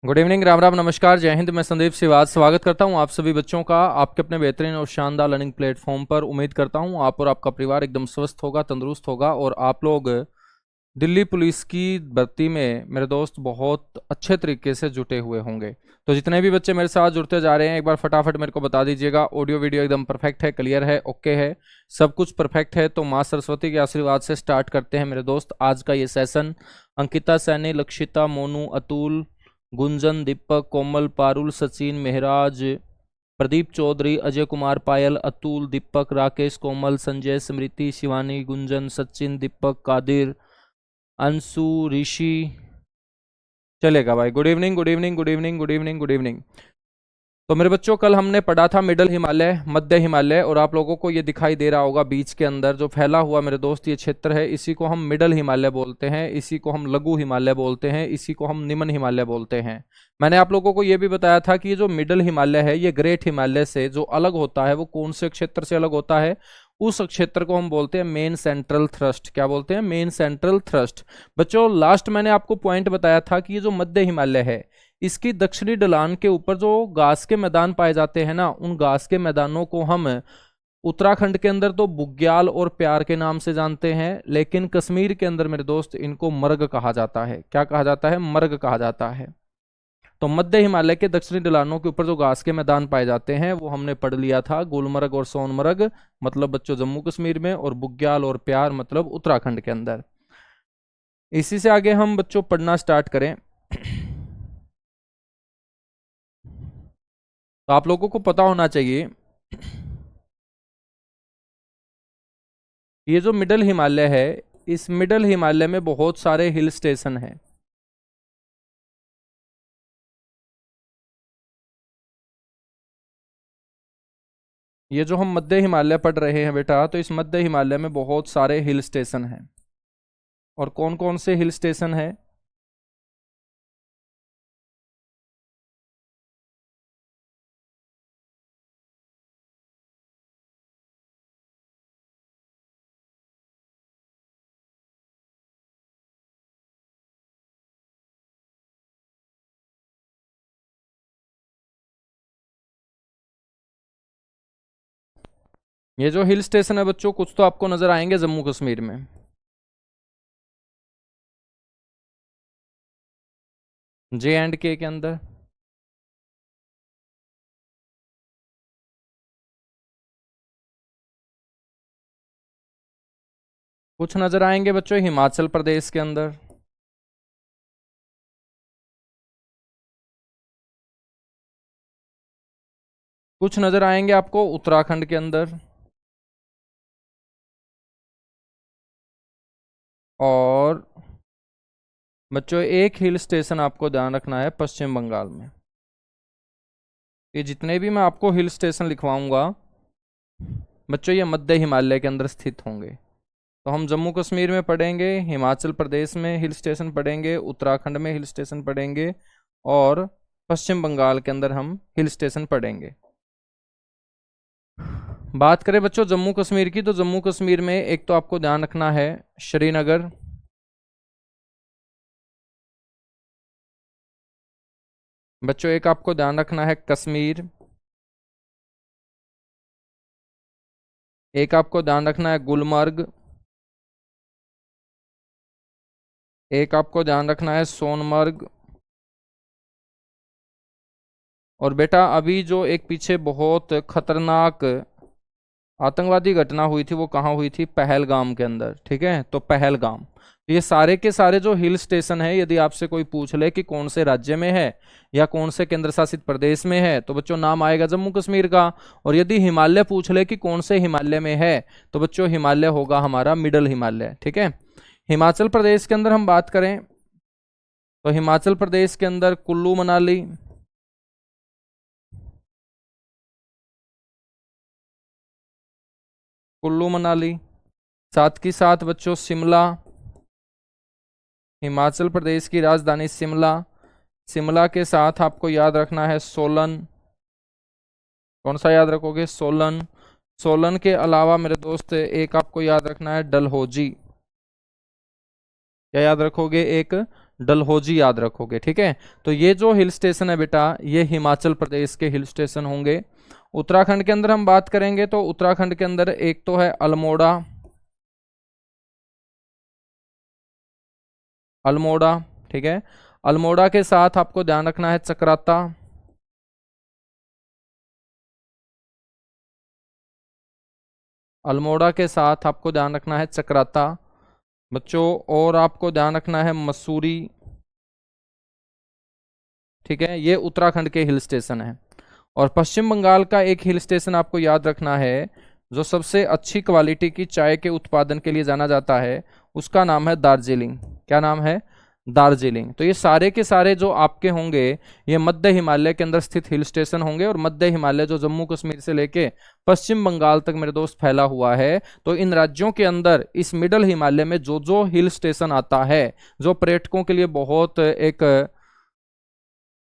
Good evening, Ram Ram, नमस्कार, जय हिंद। मैं संदीप सिवाज स्वागत करता हूं आप सभी बच्चों का आपके अपने बेहतरीन और शानदार लर्निंग प्लेटफॉर्म पर। उम्मीद करता हूं आप और आपका परिवार एकदम स्वस्थ होगा, तंदुरुस्त होगा और आप लोग दिल्ली पुलिस की भर्ती में मेरे दोस्त बहुत अच्छे तरीके से जुटे हुए होंगे। तो जितने भी बच्चे मेरे साथ जुड़ते जा रहे हैं एक बार फटाफट मेरे को बता दीजिएगा। ऑडियो वीडियो एकदम परफेक्ट है, क्लियर है, ओके है, सब कुछ परफेक्ट है। तो माँ सरस्वती के आशीर्वाद से स्टार्ट करते हैं मेरे दोस्त आज का ये सेशन। अंकिता, सैनी, लक्षिता, मोनू, अतुल, गुंजन, दीपक, कोमल, पारुल, सचिन, मेहराज, प्रदीप चौधरी, अजय कुमार, पायल, अतुल, दीपक, राकेश, कोमल, संजय, स्मृति, शिवानी, गुंजन, सचिन, दीपक, कादिर, अंशु, ऋषि। चलेगा भाई। Good evening, good evening, good evening, good evening, good evening. तो मेरे बच्चों कल हमने पढ़ा था मिडल हिमालय, मध्य हिमालय, और आप लोगों को ये दिखाई दे रहा होगा बीच के अंदर जो फैला हुआ मेरे दोस्त ये क्षेत्र है, इसी को हम मिडल हिमालय बोलते हैं, इसी को हम लघु हिमालय बोलते हैं, इसी को हम निम्न हिमालय बोलते हैं। मैंने आप लोगों को ये भी बताया था कि ये जो मिडल हिमालय है ये ग्रेट हिमालय से जो अलग होता है वो कौन से क्षेत्र से अलग होता है? उस क्षेत्र को हम बोलते हैं मेन सेंट्रल थ्रस्ट। क्या बोलते हैं? Main central thrust. बच्चों लास्ट मैंने आपको पॉइंट बताया था कि ये जो मध्य हिमालय है इसकी दक्षिणी ढलान के ऊपर जो घास के मैदान पाए जाते हैं ना, उन घास के मैदानों को हम उत्तराखंड के अंदर तो बुग्याल और प्यार के नाम से जानते हैं, लेकिन कश्मीर के अंदर मेरे दोस्त इनको मर्ग कहा जाता है। क्या कहा जाता है? मर्ग कहा जाता है। तो मध्य हिमालय के दक्षिणी ढलानों के ऊपर जो घास के मैदान पाए जाते हैं वो हमने पढ़ लिया था। गुलमर्ग और सोनमर्ग मतलब बच्चों जम्मू कश्मीर में, और बुग्याल और प्यार मतलब उत्तराखंड के अंदर। इसी से आगे हम बच्चों पढ़ना स्टार्ट करें तो आप लोगों को पता होना चाहिए ये जो मिडल हिमालय है, इस मिडल हिमालय में बहुत सारे हिल स्टेशन हैं। ये जो हम मध्य हिमालय पढ़ रहे हैं बेटा, तो इस मध्य हिमालय में बहुत सारे हिल स्टेशन हैं। और कौन कौन से हिल स्टेशन हैं? ये जो हिल स्टेशन है बच्चों कुछ तो आपको नजर आएंगे जम्मू कश्मीर में। JNK के अंदर कुछ नजर आएंगे बच्चों हिमाचल प्रदेश के अंदर। कुछ नजर आएंगे आपको उत्तराखंड के अंदर। और बच्चों एक हिल स्टेशन आपको ध्यान रखना है पश्चिम बंगाल में। ये जितने भी मैं आपको हिल स्टेशन लिखवाऊंगा बच्चों ये मध्य हिमालय के अंदर स्थित होंगे। तो हम जम्मू कश्मीर में पढ़ेंगे, हिमाचल प्रदेश में हिल स्टेशन पढ़ेंगे, उत्तराखंड में हिल स्टेशन पढ़ेंगे, और पश्चिम बंगाल के अंदर हम हिल स्टेशन पढ़ेंगे। बात करें बच्चों जम्मू कश्मीर की, तो जम्मू कश्मीर में एक तो आपको ध्यान रखना है श्रीनगर, बच्चों एक आपको ध्यान रखना है कश्मीर, एक आपको ध्यान रखना है गुलमर्ग, एक आपको ध्यान रखना है सोनमर्ग। और बेटा अभी जो एक पीछे बहुत खतरनाक आतंकवादी घटना हुई थी वो कहाँ हुई थी? पहलगाम के अंदर। ठीक है, तो पहलगाम। ये सारे के सारे जो हिल स्टेशन है यदि आपसे कोई पूछ ले कि कौन से राज्य में है या कौन से केंद्र शासित प्रदेश में है, तो बच्चों नाम आएगा जम्मू कश्मीर का। और यदि हिमालय पूछ ले कि कौन से हिमालय में है, तो बच्चों हिमालय होगा हमारा मिडल हिमालय। ठीक है। हिमाचल प्रदेश के अंदर हम बात करें तो हिमाचल प्रदेश के अंदर कुल्लू मनाली, कुल्लू मनाली, साथ ही साथ बच्चों शिमला, हिमाचल प्रदेश की राजधानी शिमला। शिमला के साथ आपको याद रखना है सोलन। कौन सा याद रखोगे? सोलन। सोलन के अलावा मेरे दोस्त एक आपको याद रखना है डलहौजी। क्या याद रखोगे? एक डलहौजी याद रखोगे, ठीक है। तो ये जो हिल स्टेशन है बेटा, ये हिमाचल प्रदेश के हिल स्टेशन होंगे। उत्तराखंड के अंदर हम बात करेंगे तो उत्तराखंड के अंदर एक तो है अल्मोड़ा, अल्मोड़ा, ठीक है। अल्मोड़ा के साथ आपको ध्यान रखना है चक्राता, अल्मोड़ा के साथ आपको ध्यान रखना है चक्राता बच्चों। और आपको ध्यान रखना है मसूरी, ठीक है। ये उत्तराखंड के हिल स्टेशन है। और पश्चिम बंगाल का एक हिल स्टेशन आपको याद रखना है जो सबसे अच्छी क्वालिटी की चाय के उत्पादन के लिए जाना जाता है, उसका नाम है दार्जिलिंग। क्या नाम है? दार्जिलिंग। तो ये सारे के सारे जो आपके होंगे ये मध्य हिमालय के अंदर स्थित हिल स्टेशन होंगे। और मध्य हिमालय जो जम्मू कश्मीर से लेके पश्चिम बंगाल तक मेरे दोस्त फैला हुआ है। तो इन राज्यों के अंदर इस मिडल हिमालय में जो जो हिल स्टेशन आता है, जो पर्यटकों के लिए बहुत एक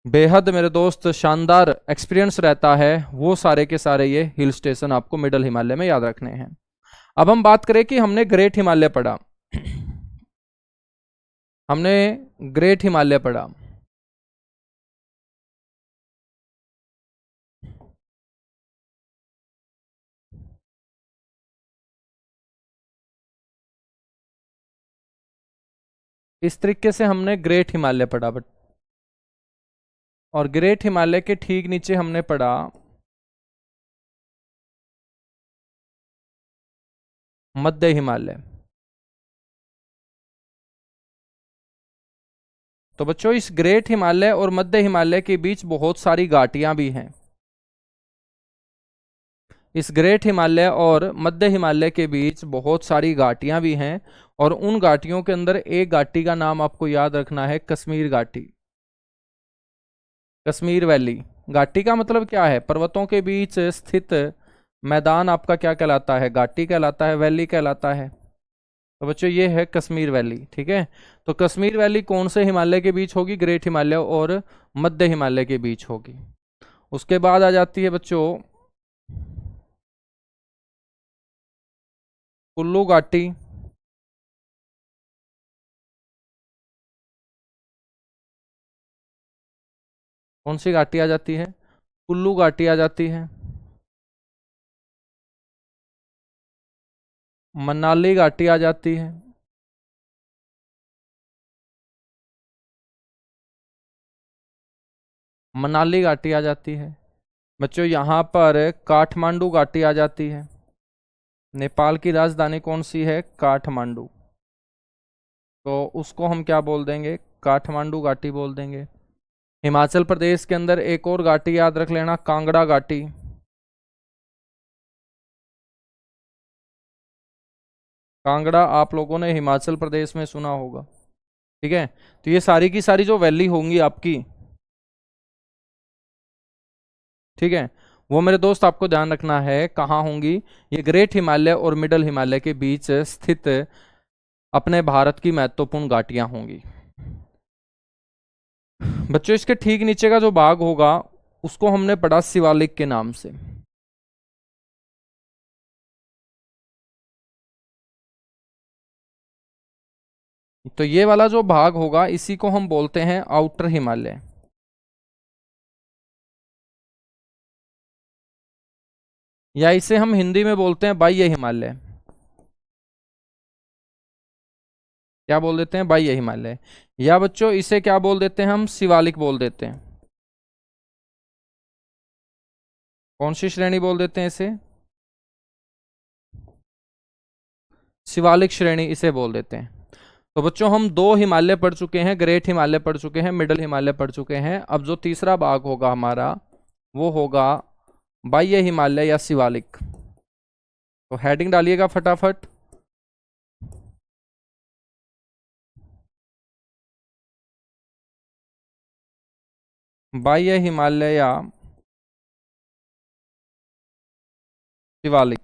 बेहद मेरे दोस्त शानदार एक्सपीरियंस रहता है, वो सारे के सारे ये हिल स्टेशन आपको मिडल हिमालय में याद रखने हैं। अब हम बात करें कि हमने ग्रेट हिमालय पढ़ा, हमने ग्रेट हिमालय पढ़ा। इस तरीके से हमने ग्रेट हिमालय पढ़ा बट, और ग्रेट हिमालय के ठीक नीचे हमने पढ़ा मध्य हिमालय। तो बच्चों इस ग्रेट हिमालय और मध्य हिमालय के बीच बहुत सारी घाटियां भी हैं। इस ग्रेट हिमालय और मध्य हिमालय के बीच बहुत सारी घाटियां भी हैं। और उन घाटियों के अंदर एक घाटी का नाम आपको याद रखना है, कश्मीर घाटी, कश्मीर वैली। घाटी का मतलब क्या है? पर्वतों के बीच स्थित मैदान आपका क्या कहलाता है? घाटी कहलाता है, वैली कहलाता है। तो बच्चों ये है कश्मीर वैली, ठीक है। तो कश्मीर वैली कौन से हिमालय के बीच होगी? ग्रेट हिमालय और मध्य हिमालय के बीच होगी। उसके बाद आ जाती है बच्चों कुल्लू घाटी, कौन सी घाटी आ जाती है? कुल्लू घाटी आ जाती है। मनाली घाटी आ जाती है। मनाली घाटी आ जाती है बच्चों। यहाँ पर काठमांडू घाटी आ जाती है। नेपाल की राजधानी कौन सी है? काठमांडू। तो उसको हम क्या बोल देंगे? काठमांडू घाटी बोल देंगे। हिमाचल प्रदेश के अंदर एक और घाटी याद रख लेना, कांगड़ा घाटी। कांगड़ा आप लोगों ने हिमाचल प्रदेश में सुना होगा, ठीक है। तो ये सारी की सारी जो वैली होंगी आपकी, ठीक है, वो मेरे दोस्त आपको ध्यान रखना है कहाँ होंगी। ये ग्रेट हिमालय और मिडल हिमालय के बीच स्थित अपने भारत की महत्वपूर्ण घाटियां होंगी। बच्चों इसके ठीक नीचे का जो भाग होगा उसको हमने पढ़ा शिवालिक के नाम से। तो ये वाला जो भाग होगा इसी को हम बोलते हैं आउटर हिमालय, या इसे हम हिंदी में बोलते हैं बाह्य हिमालय। क्या बोल देते हैं? बाह्य हिमालय। या बच्चों इसे क्या बोल देते हैं? हम शिवालिक बोल देते हैं। कौन सी श्रेणी बोल देते हैं इसे? शिवालिक श्रेणी इसे बोल देते हैं। तो बच्चों हम दो हिमालय पढ़ चुके हैं, ग्रेट हिमालय पढ़ चुके हैं, मिडल हिमालय पढ़ चुके हैं। अब जो तीसरा भाग होगा हमारा वो होगा बाह्य हिमालय या शिवालिक। तो हेडिंग डालिएगा फटाफट। बाह्य हिमालय या शिवालिक।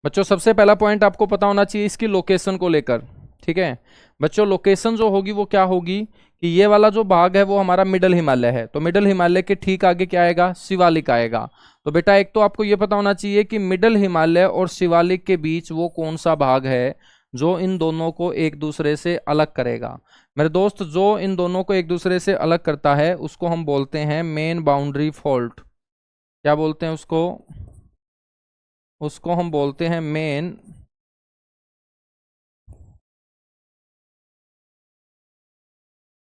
बच्चों सबसे पहला पॉइंट आपको पता होना चाहिए इसकी लोकेशन को लेकर, ठीक है। बच्चों लोकेशन जो होगी वो क्या होगी कि ये वाला जो भाग है वो हमारा मिडल हिमालय है। तो मिडल हिमालय के ठीक आगे क्या आएगा? शिवालिक आएगा। तो बेटा एक तो आपको ये पता होना चाहिए कि मिडल हिमालय और शिवालिक के बीच वो कौन सा भाग है जो इन दोनों को एक दूसरे से अलग करेगा। मेरे दोस्त, जो इन दोनों को एक दूसरे से अलग करता है उसको हम बोलते हैं मेन बाउंड्री फॉल्ट। क्या बोलते हैं उसको? उसको हम बोलते हैं मेन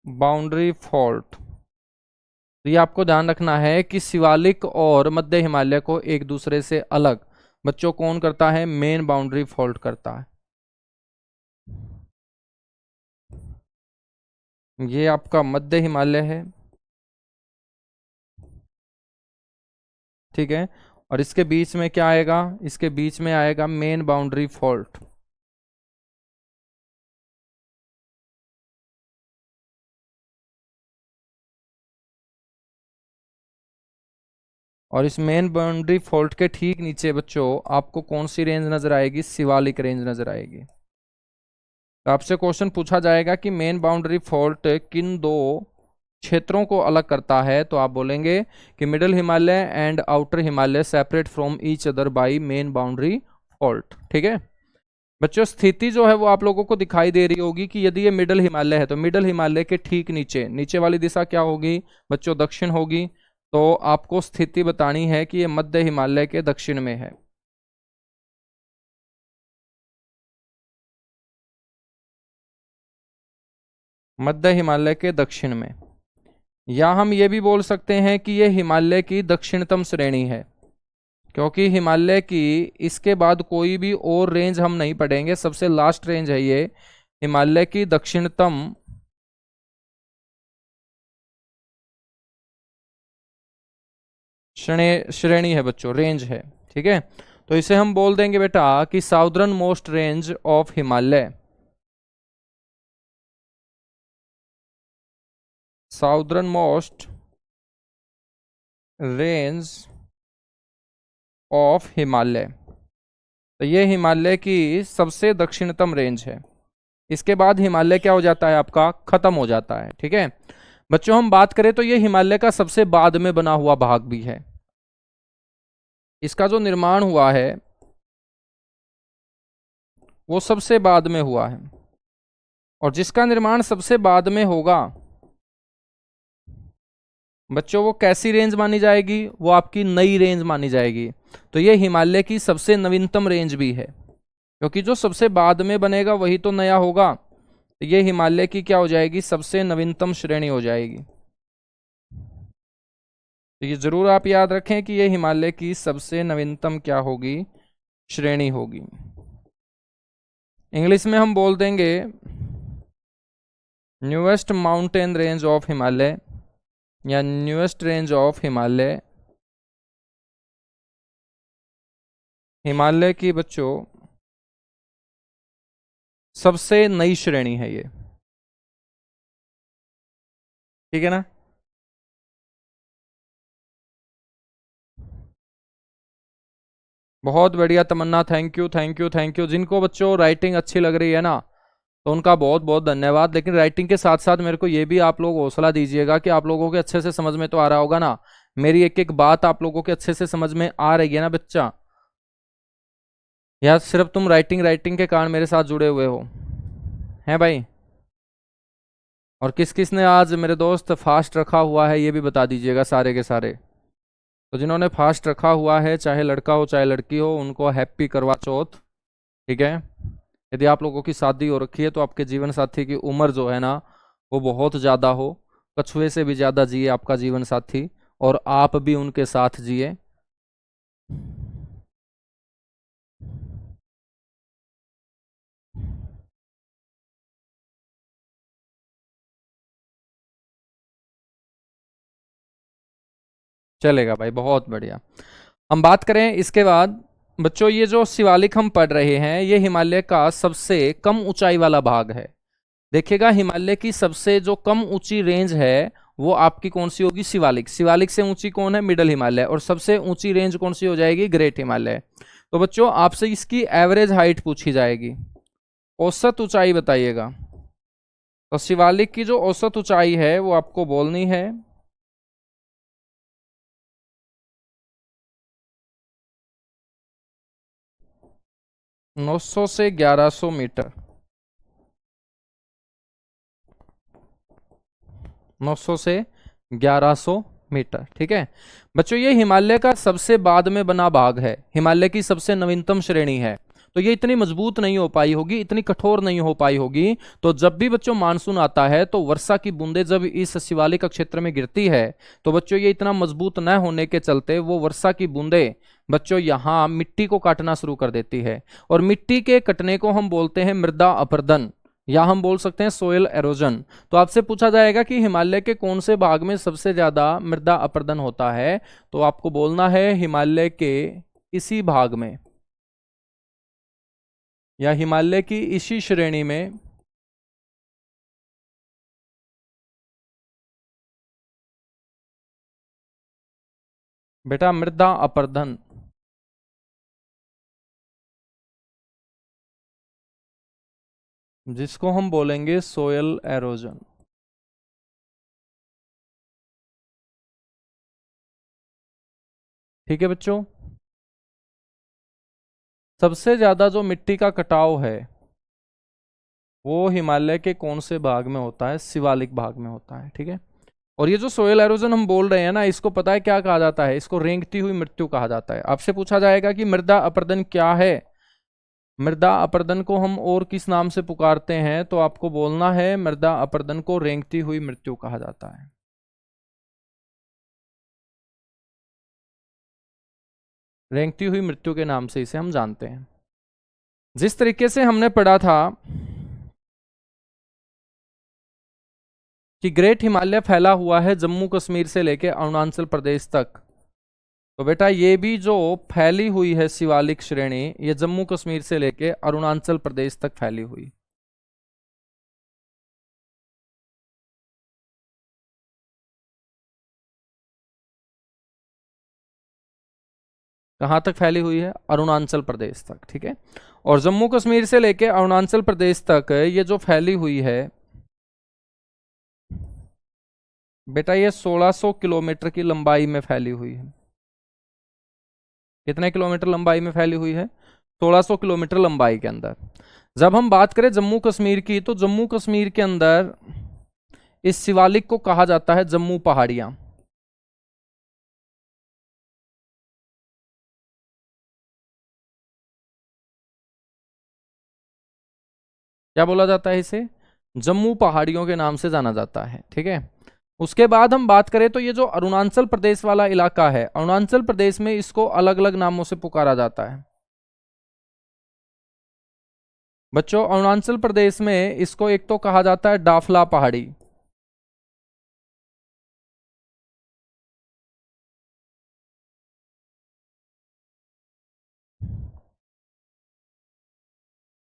बाउंड्री फॉल्ट। तो ये आपको ध्यान रखना है कि शिवालिक और मध्य हिमालय को एक दूसरे से अलग बच्चों कौन करता है? मेन बाउंड्री फॉल्ट करता है। ये आपका मध्य हिमालय है, ठीक है। और इसके बीच में क्या आएगा? इसके बीच में आएगा मेन बाउंड्री फॉल्ट। और इस मेन बाउंड्री फॉल्ट के ठीक नीचे बच्चों आपको कौन सी रेंज नजर आएगी? शिवालिक रेंज नजर आएगी। तो आपसे क्वेश्चन पूछा जाएगा कि मेन बाउंड्री फॉल्ट किन दो क्षेत्रों को अलग करता है, तो आप बोलेंगे कि middle Himalaya and outer Himalaya separate from each other by main boundary fault, ठीक है। बच्चों स्थिति जो है वो आप लोगों को दिखाई दे रही होगी कि यदि ये मिडल हिमालय है तो मिडल हिमालय के ठीक नीचे, नीचे वाली दिशा क्या होगी बच्चों? दक्षिण होगी। तो आपको स्थिति बतानी है कि ये मध्य हिमालय के दक्षिण में है। मध्य हिमालय के दक्षिण में। या हम ये भी बोल सकते हैं कि ये हिमालय की दक्षिणतम श्रेणी है, क्योंकि हिमालय की इसके बाद कोई भी और रेंज हम नहीं पढ़ेंगे, सबसे लास्ट रेंज है ये हिमालय की दक्षिणतम श्रेणी है बच्चों, रेंज है, ठीक है। तो इसे हम बोल देंगे बेटा कि southern most range of Himalaya. Southern most range of Himalaya. तो ये हिमालय की सबसे दक्षिणतम रेंज है। इसके बाद हिमालय क्या हो जाता है? आपका खत्म हो जाता है, ठीक है। बच्चों हम बात करें तो ये हिमालय का सबसे बाद में बना हुआ भाग भी है। इसका जो निर्माण हुआ है वो सबसे बाद में हुआ है, और जिसका निर्माण सबसे बाद में होगा बच्चों वो कैसी रेंज मानी जाएगी? वो आपकी नई रेंज मानी जाएगी। तो ये हिमालय की सबसे नवीनतम रेंज भी है, क्योंकि जो सबसे बाद में बनेगा वही तो नया होगा। तो ये हिमालय की क्या हो जाएगी? सबसे नवीनतम श्रेणी हो जाएगी। तो ये जरूर आप याद रखें कि ये हिमालय की सबसे नवीनतम क्या होगी? श्रेणी होगी। इंग्लिश में हम बोल देंगे newest mountain range of Himalaya या newest range of Himalaya. Himalaya की बच्चों सबसे नई श्रेणी है ये, ठीक है ना। बहुत बढ़िया Tamanna, thank you thank you thank you. जिनको बच्चों राइटिंग अच्छी लग रही है ना तो उनका बहुत बहुत धन्यवाद। लेकिन राइटिंग के साथ साथ मेरे को ये भी आप लोग हौसला दीजिएगा कि आप लोगों के अच्छे से समझ में तो आ रहा होगा ना, मेरी एक एक बात आप लोगों के अच्छे से समझ में आ रही है ना बच्चा? या सिर्फ तुम राइटिंग राइटिंग के कारण मेरे साथ जुड़े हुए हो? हैं भाई? और किस किस ने आज मेरे दोस्त फास्ट रखा हुआ है ये भी बता दीजिएगा सारे के सारे। तो जिन्होंने फास्ट रखा हुआ है, चाहे लड़का हो चाहे लड़की हो, उनको हैप्पी करवा चौथ, ठीक है। यदि आप लोगों की शादी हो रखी है तो आपके जीवन साथी की उम्र जो है ना वो बहुत ज़्यादा हो, कछुए से भी ज़्यादा जिए आपका जीवन साथी, और आप भी उनके साथ जिए। चलेगा भाई, बहुत बढ़िया। हम बात करें इसके बाद बच्चों, ये जो शिवालिक हम पढ़ रहे हैं ये हिमालय का सबसे कम ऊंचाई वाला भाग है। देखिएगा हिमालय की सबसे जो कम ऊंची रेंज है वो आपकी कौन सी होगी? शिवालिक। शिवालिक से ऊंची कौन है? मिडल हिमालय। और सबसे ऊंची रेंज कौन सी हो जाएगी? ग्रेट हिमालय। तो बच्चों आपसे इसकी एवरेज हाइट पूछी जाएगी, औसत ऊंचाई बताइएगा। तो शिवालिक की जो औसत ऊंचाई है वो आपको बोलनी है। 900 से 1100 मीटर, 900 से 1100 मीटर, ठीक है बच्चों। ये हिमालय का सबसे बाद में बना भाग है, हिमालय की सबसे नवीनतम श्रेणी है, तो ये इतनी मजबूत नहीं हो पाई होगी, इतनी कठोर नहीं हो पाई होगी। तो जब भी बच्चों मानसून आता है तो वर्षा की बूंदें जब इस शिवालिक क्षेत्र में गिरती है, तो बच्चों ये इतना मजबूत न होने के चलते वो वर्षा की बूंदें बच्चों यहाँ मिट्टी को काटना शुरू कर देती है, और मिट्टी के कटने को हम बोलते हैं मृदा अपरदन, या हम बोल सकते हैं सोयल एरोजन। तो आपसे पूछा जाएगा कि हिमालय के कौन से भाग में सबसे ज्यादा मृदा अपरदन होता है, तो आपको बोलना है हिमालय के इसी भाग में, या हिमालय की इसी श्रेणी में बेटा मृदा अपरदन, जिसको हम बोलेंगे सोयल एरोजन। ठीक है बच्चों, सबसे ज्यादा जो मिट्टी का कटाव है वो हिमालय के कौन से भाग में होता है, शिवालिक भाग में होता है, ठीक है। और ये जो सोयल एरोजन हम बोल रहे हैं ना, इसको पता है क्या कहा जाता है, इसको रेंगती हुई मृत्यु कहा जाता है। आपसे पूछा जाएगा कि मृदा अपरदन क्या है, मृदा अपरदन को हम और किस नाम से पुकारते हैं, तो आपको बोलना है मृदा अपरदन को रेंगती हुई मृत्यु कहा जाता है। रेंगती हुई मृत्यु के नाम से इसे हम जानते हैं। जिस तरीके से हमने पढ़ा था कि ग्रेट हिमालय फैला हुआ है जम्मू कश्मीर से लेकर अरुणाचल प्रदेश तक, तो बेटा ये भी जो फैली हुई है शिवालिक श्रेणी, ये जम्मू कश्मीर से लेकर अरुणाचल प्रदेश तक फैली हुई। कहां तक फैली हुई है, अरुणाचल प्रदेश तक, ठीक है। और जम्मू कश्मीर से लेकर अरुणाचल प्रदेश तक ये जो फैली हुई है बेटा, ये 1600 किलोमीटर की लंबाई में फैली हुई है। कितने किलोमीटर लंबाई में फैली हुई है, 1600 किलोमीटर लंबाई के अंदर। जब हम बात करें जम्मू कश्मीर की, तो जम्मू कश्मीर के अंदर इस शिवालिक को कहा जाता है जम्मू पहाड़ियां। क्या बोला जाता है इसे, जम्मू पहाड़ियों के नाम से जाना जाता है, ठीक है। उसके बाद हम बात करें तो ये जो अरुणाचल प्रदेश वाला इलाका है, अरुणाचल प्रदेश में इसको अलग अलग नामों से पुकारा जाता है। बच्चों अरुणाचल प्रदेश में इसको एक तो कहा जाता है डाफला पहाड़ी,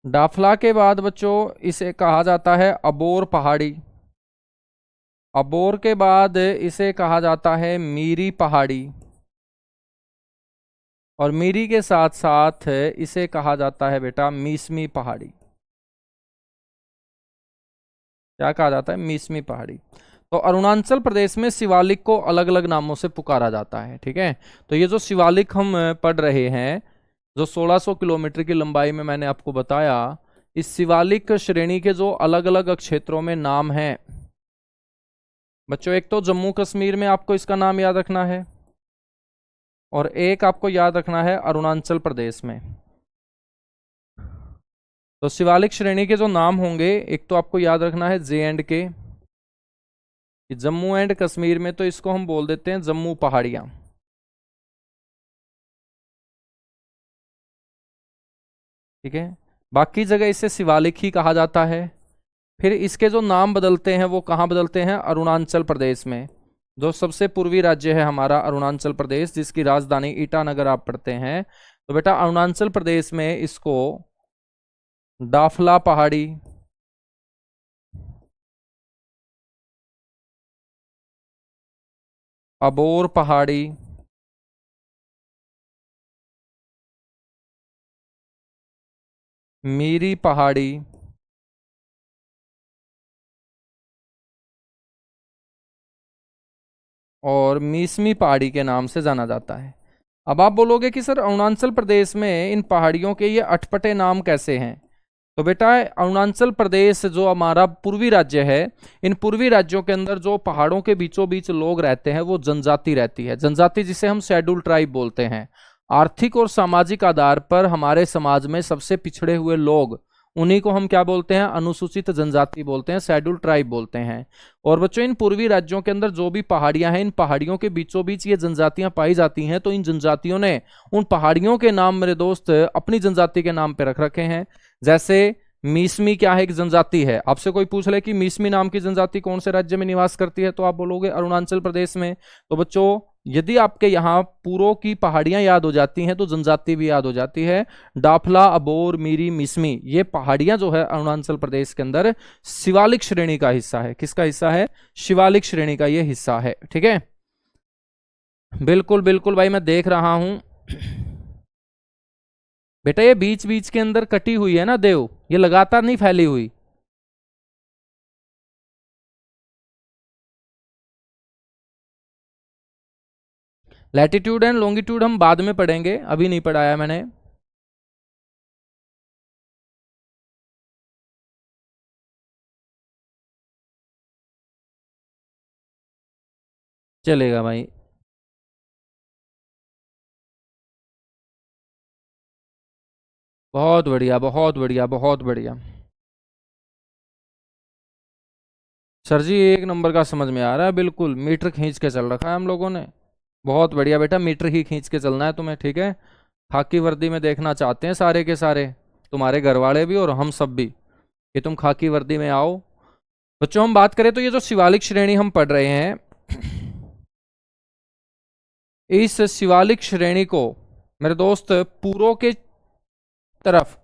डाफला के बाद बच्चों इसे कहा जाता है अबोर पहाड़ी, अबोर के बाद इसे कहा जाता है मीरी पहाड़ी, और मीरी के साथ साथ इसे कहा जाता है बेटा मीसमी पहाड़ी। क्या कहा जाता है, मीसमी पहाड़ी। तो अरुणाचल प्रदेश में शिवालिक को अलग अलग नामों से पुकारा जाता है, ठीक है। तो ये जो शिवालिक हम पढ़ रहे हैं, जो 1600 किलोमीटर की लंबाई में मैंने आपको बताया, इस शिवालिक श्रेणी के जो अलग अलग क्षेत्रों में नाम हैं बच्चों, एक तो जम्मू कश्मीर में आपको इसका नाम याद रखना है, और एक आपको याद रखना है अरुणाचल प्रदेश में। तो शिवालिक श्रेणी के जो नाम होंगे, एक तो आपको याद रखना है J&K, जम्मू एंड कश्मीर में तो इसको हम बोल देते हैं जम्मू पहाड़ियां, ठीक है। बाकी जगह इसे शिवालिक ही कहा जाता है। फिर इसके जो नाम बदलते हैं वो कहाँ बदलते हैं, अरुणाचल प्रदेश में। जो सबसे पूर्वी राज्य है हमारा अरुणाचल प्रदेश, जिसकी राजधानी ईटानगर आप पढ़ते हैं, तो बेटा अरुणाचल प्रदेश में इसको डाफला पहाड़ी, अबोर पहाड़ी, मीरी पहाड़ी, और मीसमी पहाड़ी के नाम से जाना जाता है। अब आप बोलोगे कि सर अरुणाचल प्रदेश में इन पहाड़ियों के ये अटपटे नाम कैसे हैं? तो बेटा अरुणाचल प्रदेश जो हमारा पूर्वी राज्य है, इन पूर्वी राज्यों के अंदर जो पहाड़ों के बीचों बीच लोग रहते हैं वो जनजाति रहती है। जनजाति जिसे हम शेड्यूल ट्राइब बोलते हैं। आर्थिक और सामाजिक आधार पर हमारे समाज में सबसे पिछड़े हुए लोग, उन्हीं को हम क्या बोलते हैं? अनुसूचित जनजाति बोलते हैं, शेड्यूल ट्राइब बोलते हैं। और बच्चों इन पूर्वी राज्यों के अंदर जो भी पहाड़ियां हैं, इन पहाड़ियों के बीचों बीच ये जनजातियां पाई जाती हैं। तो इन जनजातियों ने उन पहाड़ियों के नाम मेरे दोस्त अपनी जनजाति के नाम पे रख रखे हैं। जैसे मीसमी क्या है? एक जनजाति है। आपसे कोई पूछ ले कि मीसमी नाम की जनजाति कौन से राज्य में निवास करती है, तो आप बोलोगे अरुणाचल प्रदेश में। तो बच्चों यदि आपके यहाँ पूरों की पहाड़ियां याद हो जाती हैं तो जनजाति भी याद हो जाती है। डाफला, अबोर, मीरी, मिसमी, ये पहाड़ियां जो है अरुणाचल प्रदेश के अंदर शिवालिक श्रेणी का हिस्सा है। किसका हिस्सा है? शिवालिक श्रेणी का ये हिस्सा है। ठीक है, बिल्कुल बिल्कुल भाई, मैं देख रहा हूं। बेटा ये बीच बीच के अंदर कटी हुई है ना देव, ये लगातार नहीं फैली हुई। लैटिट्यूड एंड लॉन्गिट्यूड हम बाद में पढ़ेंगे, अभी नहीं पढ़ाया मैंने। चलेगा भाई। बहुत बढ़िया, बहुत बढ़िया, बहुत बढ़िया। सर जी एक नंबर का समझ में आ रहा है, बिल्कुल मीटर खींच के चल रखा है हम लोगों ने। बहुत बढ़िया बेटा, मीटर ही खींच के चलना है तुम्हें। ठीक है, खाकी वर्दी में देखना चाहते हैं सारे के सारे, तुम्हारे घर वाले भी और हम सब भी, कि तुम खाकी वर्दी में आओ। बच्चों हम बात करें तो ये जो शिवालिक श्रेणी हम पढ़ रहे हैं, इस शिवालिक श्रेणी को मेरे दोस्त पूर्व के तरफ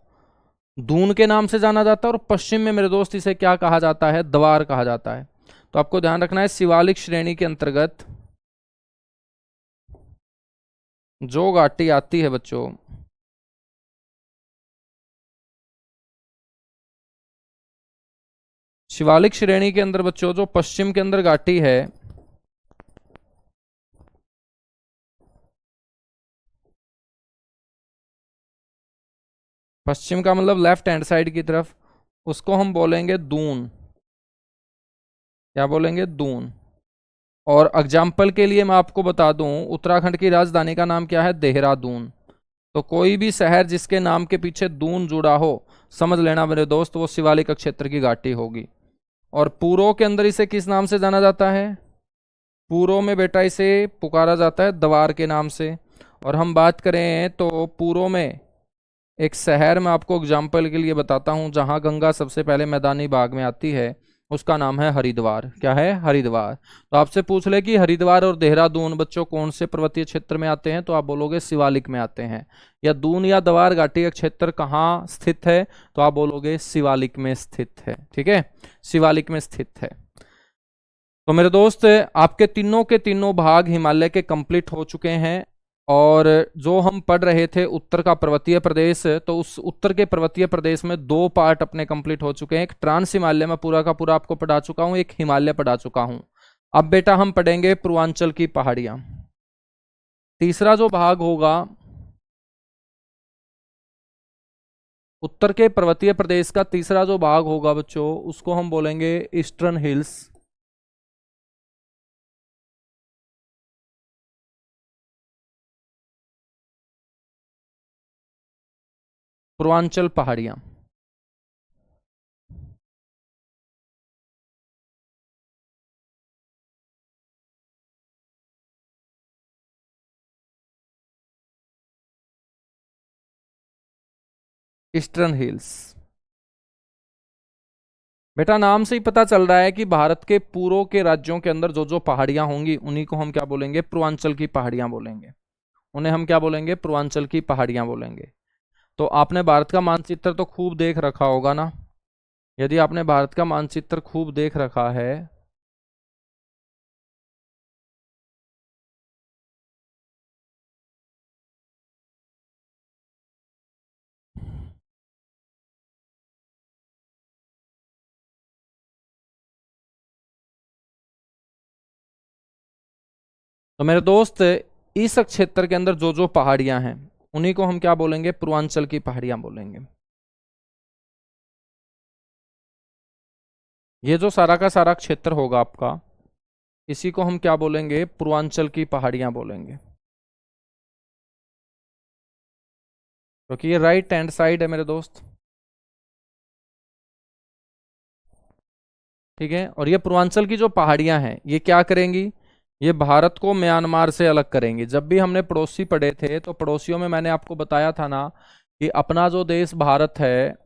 दून के नाम से जाना जाता है और पश्चिम में मेरे दोस्त इसे क्या कहा जाता है? द्वार कहा जाता है। तो आपको ध्यान रखना है शिवालिक श्रेणी के अंतर्गत जो घाटी आती है बच्चों, शिवालिक श्रेणी के अंदर बच्चों जो पश्चिम के अंदर घाटी है, पश्चिम का मतलब लेफ्ट हैंड साइड की तरफ, उसको हम बोलेंगे दून। क्या बोलेंगे? दून। और एग्जाम्पल के लिए मैं आपको बता दूं, उत्तराखंड की राजधानी का नाम क्या है? देहरादून। तो कोई भी शहर जिसके नाम के पीछे दून जुड़ा हो, समझ लेना मेरे दोस्त वो शिवालिक क्षेत्र की घाटी होगी। और पूर्व के अंदर इसे किस नाम से जाना जाता है? पूर्व में बेटा इसे पुकारा जाता है द्वार के नाम से। और हम बात करें तो पूर्व में एक शहर मैं आपको एग्जाम्पल के लिए बताता हूं, जहां गंगा सबसे पहले मैदानी भाग में आती है, उसका नाम है हरिद्वार। क्या है? हरिद्वार। तो आपसे पूछ ले कि हरिद्वार और देहरादून बच्चों कौन से पर्वतीय क्षेत्र में आते हैं, तो आप बोलोगे शिवालिक में आते हैं। या दून या द्वार घाटी का क्षेत्र कहाँ स्थित है, तो आप बोलोगे शिवालिक में स्थित है। ठीक है, शिवालिक में स्थित है। तो मेरे दोस्त आपके तीनों के तीनों भाग हिमालय के कंप्लीट हो चुके हैं। और जो हम पढ़ रहे थे उत्तर का पर्वतीय प्रदेश, तो उस उत्तर के पर्वतीय प्रदेश में दो पार्ट अपने कंप्लीट हो चुके हैं। एक ट्रांस हिमालय में पूरा का पूरा आपको पढ़ा चुका हूं, एक हिमालय पढ़ा चुका हूं। अब बेटा हम पढ़ेंगे पूर्वांचल की पहाड़ियां। तीसरा जो भाग होगा उत्तर के पर्वतीय प्रदेश का, तीसरा जो भाग होगा बच्चों, उसको हम बोलेंगे ईस्टर्न हिल्स। पूर्वांचल पहाड़ियां। Eastern hills. बेटा नाम से ही पता चल रहा है कि भारत के पूर्व के राज्यों के अंदर जो जो पहाड़ियां होंगी उन्हीं को हम क्या बोलेंगे? पूर्वांचल की पहाड़ियां बोलेंगे। उन्हें हम क्या बोलेंगे? पूर्वांचल की पहाड़ियां बोलेंगे। तो आपने भारत का मानचित्र तो खूब देख रखा होगा ना? यदि आपने भारत का मानचित्र खूब देख रखा है, तो मेरे दोस्त इस क्षेत्र के अंदर जो जो पहाड़ियां हैं उन्हीं को हम क्या बोलेंगे, पूर्वांचल की पहाड़ियां बोलेंगे। ये जो सारा का सारा क्षेत्र होगा आपका, इसी को हम क्या बोलेंगे, पूर्वांचल की पहाड़ियां बोलेंगे, क्योंकि ये राइट हैंड साइड है मेरे दोस्त। ठीक है, और ये पूर्वांचल की जो पहाड़ियां हैं ये क्या करेंगी, ये भारत को म्यांमार से अलग करेंगी। जब भी हमने पड़ोसी पढ़े थे तो पड़ोसियों में मैंने आपको बताया था ना कि अपना जो देश भारत है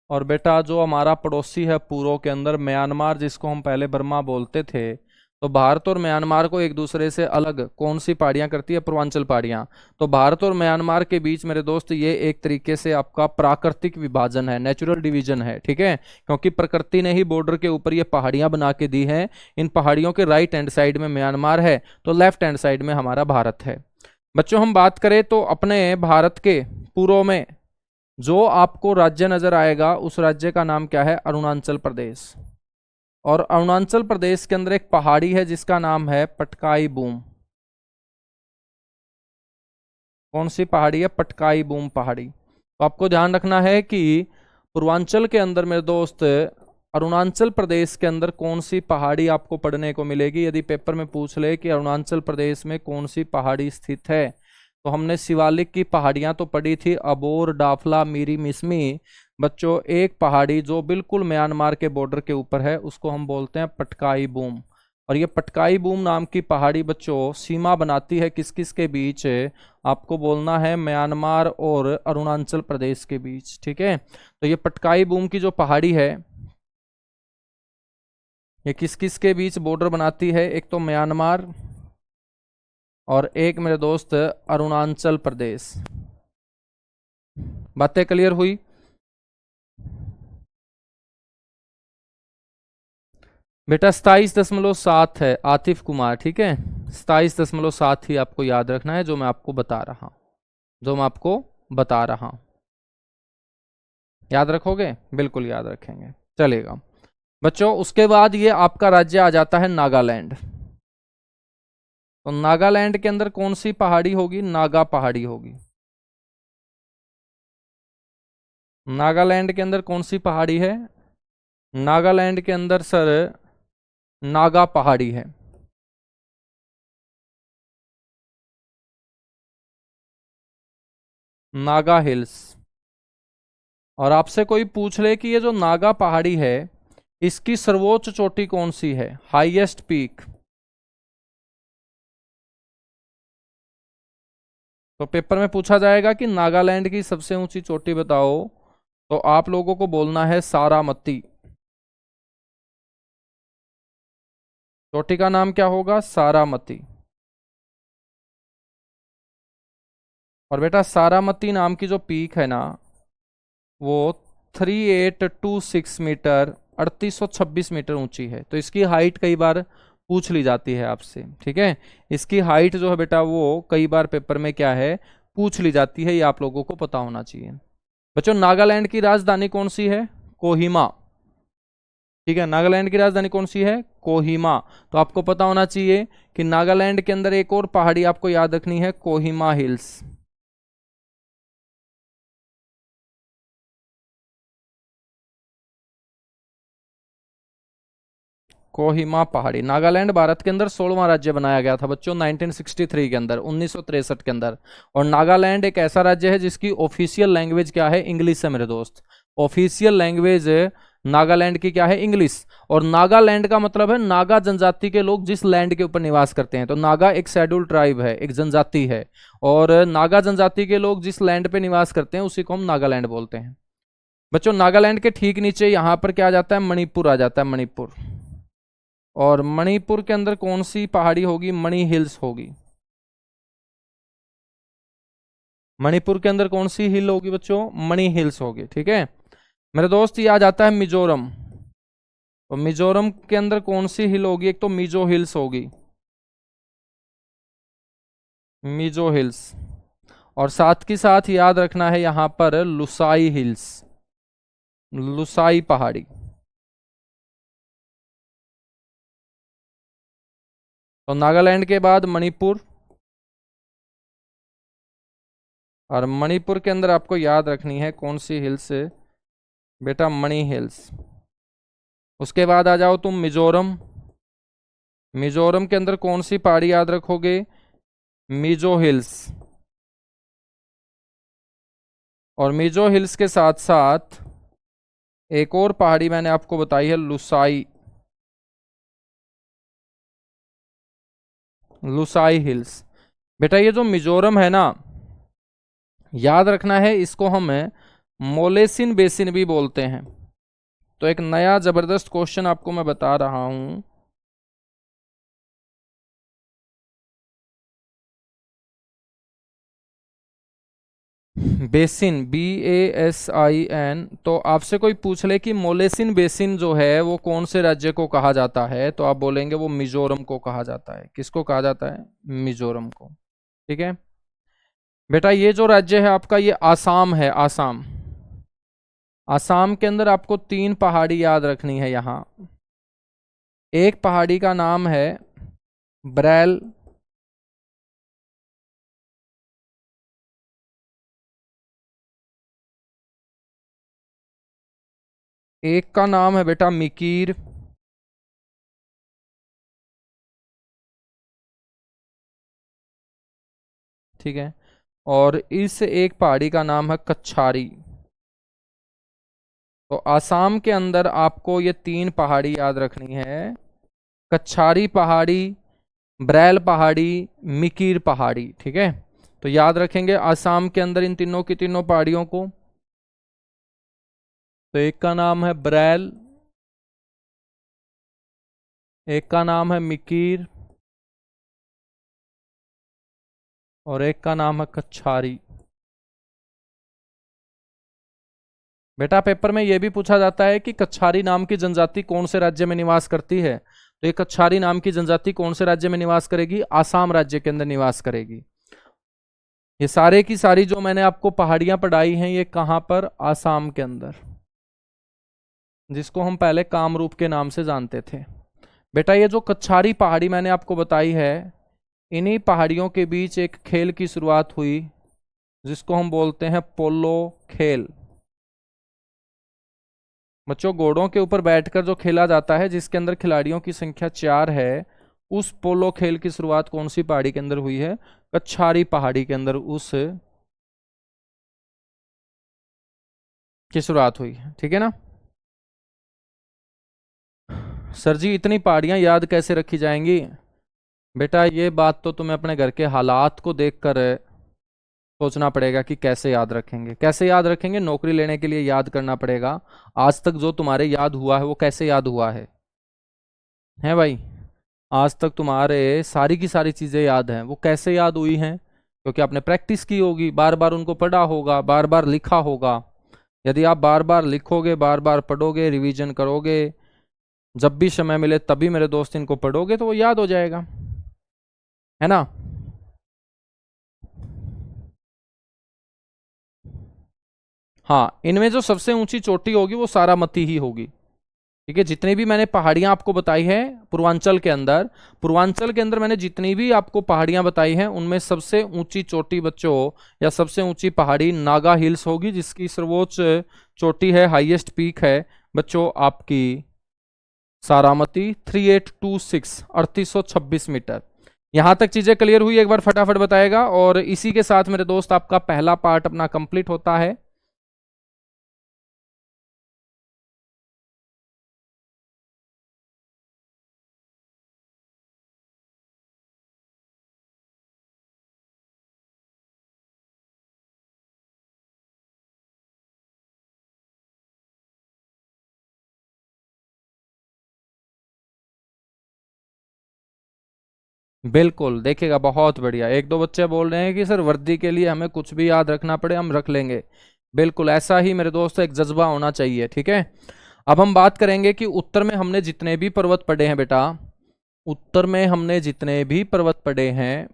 और बेटा जो हमारा पड़ोसी है पूर्व के अंदर म्यांमार, जिसको हम पहले बर्मा बोलते थे, तो भारत और म्यांमार को एक दूसरे से अलग कौन सी पहाड़ियां करती है, पूर्वांचल पहाड़ियां। तो भारत और म्यांमार के बीच मेरे दोस्त ये एक तरीके से आपका प्राकृतिक विभाजन है, नेचुरल डिवीजन है। ठीक है, क्योंकि प्रकृति ने ही बॉर्डर के ऊपर ये पहाड़ियां बना के दी हैं। इन पहाड़ियों के राइट हैंड साइड में म्यांमार है, तो लेफ्ट हैंड साइड में हमारा भारत है। बच्चों हम बात करें तो अपने भारत के पूर्व में जो आपको राज्य नजर आएगा उस राज्य का नाम क्या है, अरुणाचल प्रदेश। और अरुणाचल प्रदेश के अंदर एक पहाड़ी है जिसका नाम है पटकाई बूम। कौन सी पहाड़ी है, पटकाई बूम पहाड़ी। तो आपको ध्यान रखना है कि पूर्वांचल के अंदर मेरे दोस्त अरुणाचल प्रदेश के अंदर कौन सी पहाड़ी आपको पढ़ने को मिलेगी। यदि पेपर में पूछ ले कि अरुणाचल प्रदेश में कौन सी पहाड़ी स्थित है, तो हमने शिवालिक की पहाड़ियां तो पढ़ी थी, अबोर, डाफला, मीरी, मिसमी। बच्चों एक पहाड़ी जो बिल्कुल म्यांमार के बॉर्डर के ऊपर है उसको हम बोलते हैं पटकाई बूम। और ये पटकाई बूम नाम की पहाड़ी बच्चों सीमा बनाती है किस किस के बीच, आपको बोलना है म्यांमार और अरुणाचल प्रदेश के बीच। ठीक है, तो ये पटकाई बूम की जो पहाड़ी है ये किस किस के बीच बॉर्डर बनाती है, एक तो म्यांमार और एक मेरे दोस्त अरुणाचल प्रदेश। बातें क्लियर हुई। बेटा 27.7 है आतिफ कुमार। ठीक है, 27.7 ही आपको याद रखना है जो मैं आपको बता रहा हूं, जो मैं आपको बता रहा हूं। याद रखोगे, बिल्कुल याद रखेंगे, चलेगा। बच्चों उसके बाद ये आपका राज्य आ जाता है नागालैंड। तो नागालैंड के अंदर कौन सी पहाड़ी होगी, नागा पहाड़ी होगी। नागालैंड के अंदर कौन सी पहाड़ी है, नागालैंड के अंदर सर नागा पहाड़ी है। नागा हिल्स। और आपसे कोई पूछ ले कि ये जो नागा पहाड़ी है इसकी सर्वोच्च चोटी कौन सी है, हाईएस्ट पीक, तो पेपर में पूछा जाएगा कि नागालैंड की सबसे ऊंची चोटी बताओ, तो आप लोगों को बोलना है सारामती। चोटी का नाम क्या होगा, सारामती। और बेटा सारामती नाम की जो पीक है ना वो 3826 मीटर, 3826 मीटर ऊंची है। तो इसकी हाइट कई बार पूछ ली जाती है आपसे। ठीक है, इसकी हाइट जो है बेटा वो कई बार पेपर में क्या है, पूछ ली जाती है, ये आप लोगों को पता होना चाहिए। बच्चों नागालैंड की राजधानी कौन सी है, कोहिमा। ठीक है, नागालैंड की राजधानी कौन सी है, कोहिमा। तो आपको पता होना चाहिए कि नागालैंड के अंदर एक और पहाड़ी आपको याद रखनी है, कोहिमा हिल्स। कोहिमा पहाड़ी। नागालैंड भारत के अंदर 16वां राज्य बनाया गया था बच्चों 1963 के अंदर, 1963 के अंदर। और नागालैंड एक ऐसा राज्य है जिसकी ऑफिशियल लैंग्वेज क्या है, इंग्लिश है मेरे दोस्त। ऑफिशियल लैंग्वेज नागालैंड की क्या है, इंग्लिश। और नागालैंड का मतलब है नागा जनजाति के लोग जिस लैंड के ऊपर निवास करते हैं। तो नागा एक शेड्यूल ट्राइब है, एक जनजाति है, और नागा जनजाति के लोग जिस लैंड पे निवास करते हैं उसी को हम नागालैंड बोलते हैं। बच्चों नागालैंड के ठीक नीचे यहां पर क्या आ जाता है, मणिपुर आ जाता है, मणिपुर। और मणिपुर के अंदर कौन सी पहाड़ी होगी, मणि हिल्स होगी। मणिपुर के अंदर कौन सी हिल होगी बच्चों, मणि हिल्स होगी। ठीक है मेरे दोस्त, ये आ जाता है मिजोरम। तो मिजोरम के अंदर कौन सी हिल होगी, एक तो मिजो हिल्स होगी, मिजो हिल्स। और साथ के साथ याद रखना है यहां पर लुसाई हिल्स, लुसाई पहाड़ी। तो नागालैंड के बाद मणिपुर, और मणिपुर के अंदर आपको याद रखनी है कौन सी हिल्स है बेटा, मणि हिल्स। उसके बाद आ जाओ तुम मिजोरम। मिजोरम के अंदर कौन सी पहाड़ी याद रखोगे, मिजो हिल्स। और मिजो हिल्स के साथ साथ एक और पहाड़ी मैंने आपको बताई है लुसाई, लुसाई हिल्स। बेटा ये जो मिजोरम है ना, याद रखना है इसको हम मोलेसिन बेसिन भी बोलते हैं। तो एक नया जबरदस्त क्वेश्चन आपको मैं बता रहा हूं। Basin, BASIN। तो आपसे कोई पूछ ले कि मोलेसिन बेसिन जो है वो कौन से राज्य को कहा जाता है, तो आप बोलेंगे वो मिजोरम को कहा जाता है। किसको कहा जाता है, मिजोरम को। ठीक है बेटा, ये जो राज्य है आपका ये आसाम है, आसाम। आसाम के अंदर आपको 3 पहाड़ी याद रखनी है यहां। एक पहाड़ी का नाम है ब्रैल, एक का नाम है बेटा मिकीर, ठीक है, और इस एक पहाड़ी का नाम है कच्छारी। तो आसाम के अंदर आपको ये 3 पहाड़ी याद रखनी है, कच्छारी पहाड़ी, ब्रैल पहाड़ी, मिकीर पहाड़ी। ठीक है, तो याद रखेंगे आसाम के अंदर इन तीनों की तीनों पहाड़ियों को। तो एक का नाम है ब्रैल, एक का नाम है मिकीर, और एक का नाम है कच्छारी। बेटा पेपर में यह भी पूछा जाता है कि कच्छारी नाम की जनजाति कौन से राज्य में निवास करती है। तो ये कच्छारी नाम की जनजाति कौन से राज्य में निवास करेगी, आसाम राज्य के अंदर निवास करेगी। ये सारे की सारी जो मैंने आपको पहाड़ियां पढ़ाई हैं ये कहां पर, आसाम के अंदर, जिसको हम पहले कामरूप के नाम से जानते थे। बेटा ये जो कच्छारी पहाड़ी मैंने आपको बताई है, इन्हीं पहाड़ियों के बीच एक खेल की शुरुआत हुई जिसको हम बोलते हैं पोलो खेल। बच्चों घोड़ों के ऊपर बैठकर जो खेला जाता है जिसके अंदर खिलाड़ियों की संख्या 4 है, उस पोलो खेल की शुरुआत कौन सी पहाड़ी के अंदर हुई है, कच्छारी पहाड़ी के अंदर उस की शुरुआत हुई है। ठीक है ना सर जी, इतनी पहाड़ियां याद कैसे रखी जाएंगी। बेटा ये बात तो तुम्हें अपने घर के हालात को देखकर सोचना पड़ेगा कि कैसे याद रखेंगे। कैसे याद रखेंगे, नौकरी लेने के लिए याद करना पड़ेगा। आज तक जो तुम्हारे याद हुआ है वो कैसे याद हुआ है भाई। आज तक तुम्हारे सारी की सारी चीजें याद हैं, वो कैसे याद हुई हैं, क्योंकि आपने प्रैक्टिस की होगी, बार बार उनको पढ़ा होगा, बार बार लिखा होगा। यदि आप बार बार लिखोगे, बार बार पढ़ोगे, रिवीजन करोगे, जब भी समय मिले तभी मेरे दोस्त इनको पढ़ोगे तो वो याद हो जाएगा, है ना। हाँ, इनमें जो सबसे ऊंची चोटी होगी वो सारामती ही होगी। ठीक है, जितनी भी मैंने पहाड़ियां आपको बताई हैं पूर्वांचल के अंदर मैंने जितनी भी आपको पहाड़ियां बताई हैं उनमें सबसे ऊंची चोटी बच्चों, या सबसे ऊंची पहाड़ी नागा हिल्स होगी, जिसकी सर्वोच्च चोटी है, हाईएस्ट पीक है बच्चों आपकी सारामती 3826, 3826 मीटर। यहां तक चीजें क्लियर हुई, एक बार फटाफट बताएगा। और इसी के साथ मेरे दोस्त आपका पहला पार्ट अपना कंप्लीट होता है। बिल्कुल देखिएगा, बहुत बढ़िया। एक दो बच्चे बोल रहे हैं कि सर वर्दी के लिए हमें कुछ भी याद रखना पड़े हम रख लेंगे। बिल्कुल ऐसा ही मेरे दोस्त एक जज्बा होना चाहिए। ठीक है, अब हम बात करेंगे कि उत्तर में हमने जितने भी पर्वत पढ़े हैं बेटा, उत्तर में हमने जितने भी पर्वत पढ़े हैं,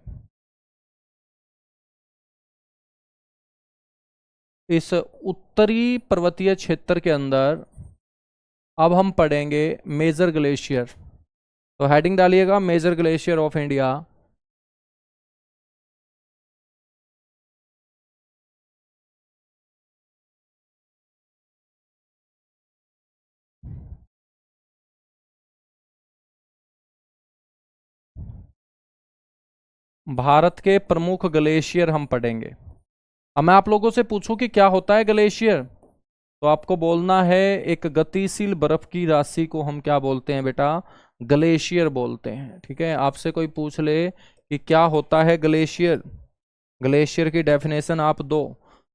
इस उत्तरी पर्वतीय क्षेत्र के अंदर अब हम पढ़ेंगे मेजर ग्लेशियर। तो हेडिंग डालिएगा major glacier of India. Bharat के प्रमुख ग्लेशियर हम पढ़ेंगे। अब मैं आप लोगों से पूछूं कि क्या होता है ग्लेशियर, तो आपको बोलना है एक गतिशील बर्फ की राशि को हम क्या बोलते हैं बेटा, ग्लेशियर बोलते हैं। ठीक है, आपसे कोई पूछ ले कि क्या होता है ग्लेशियर, ग्लेशियर की डेफिनेशन आप दो,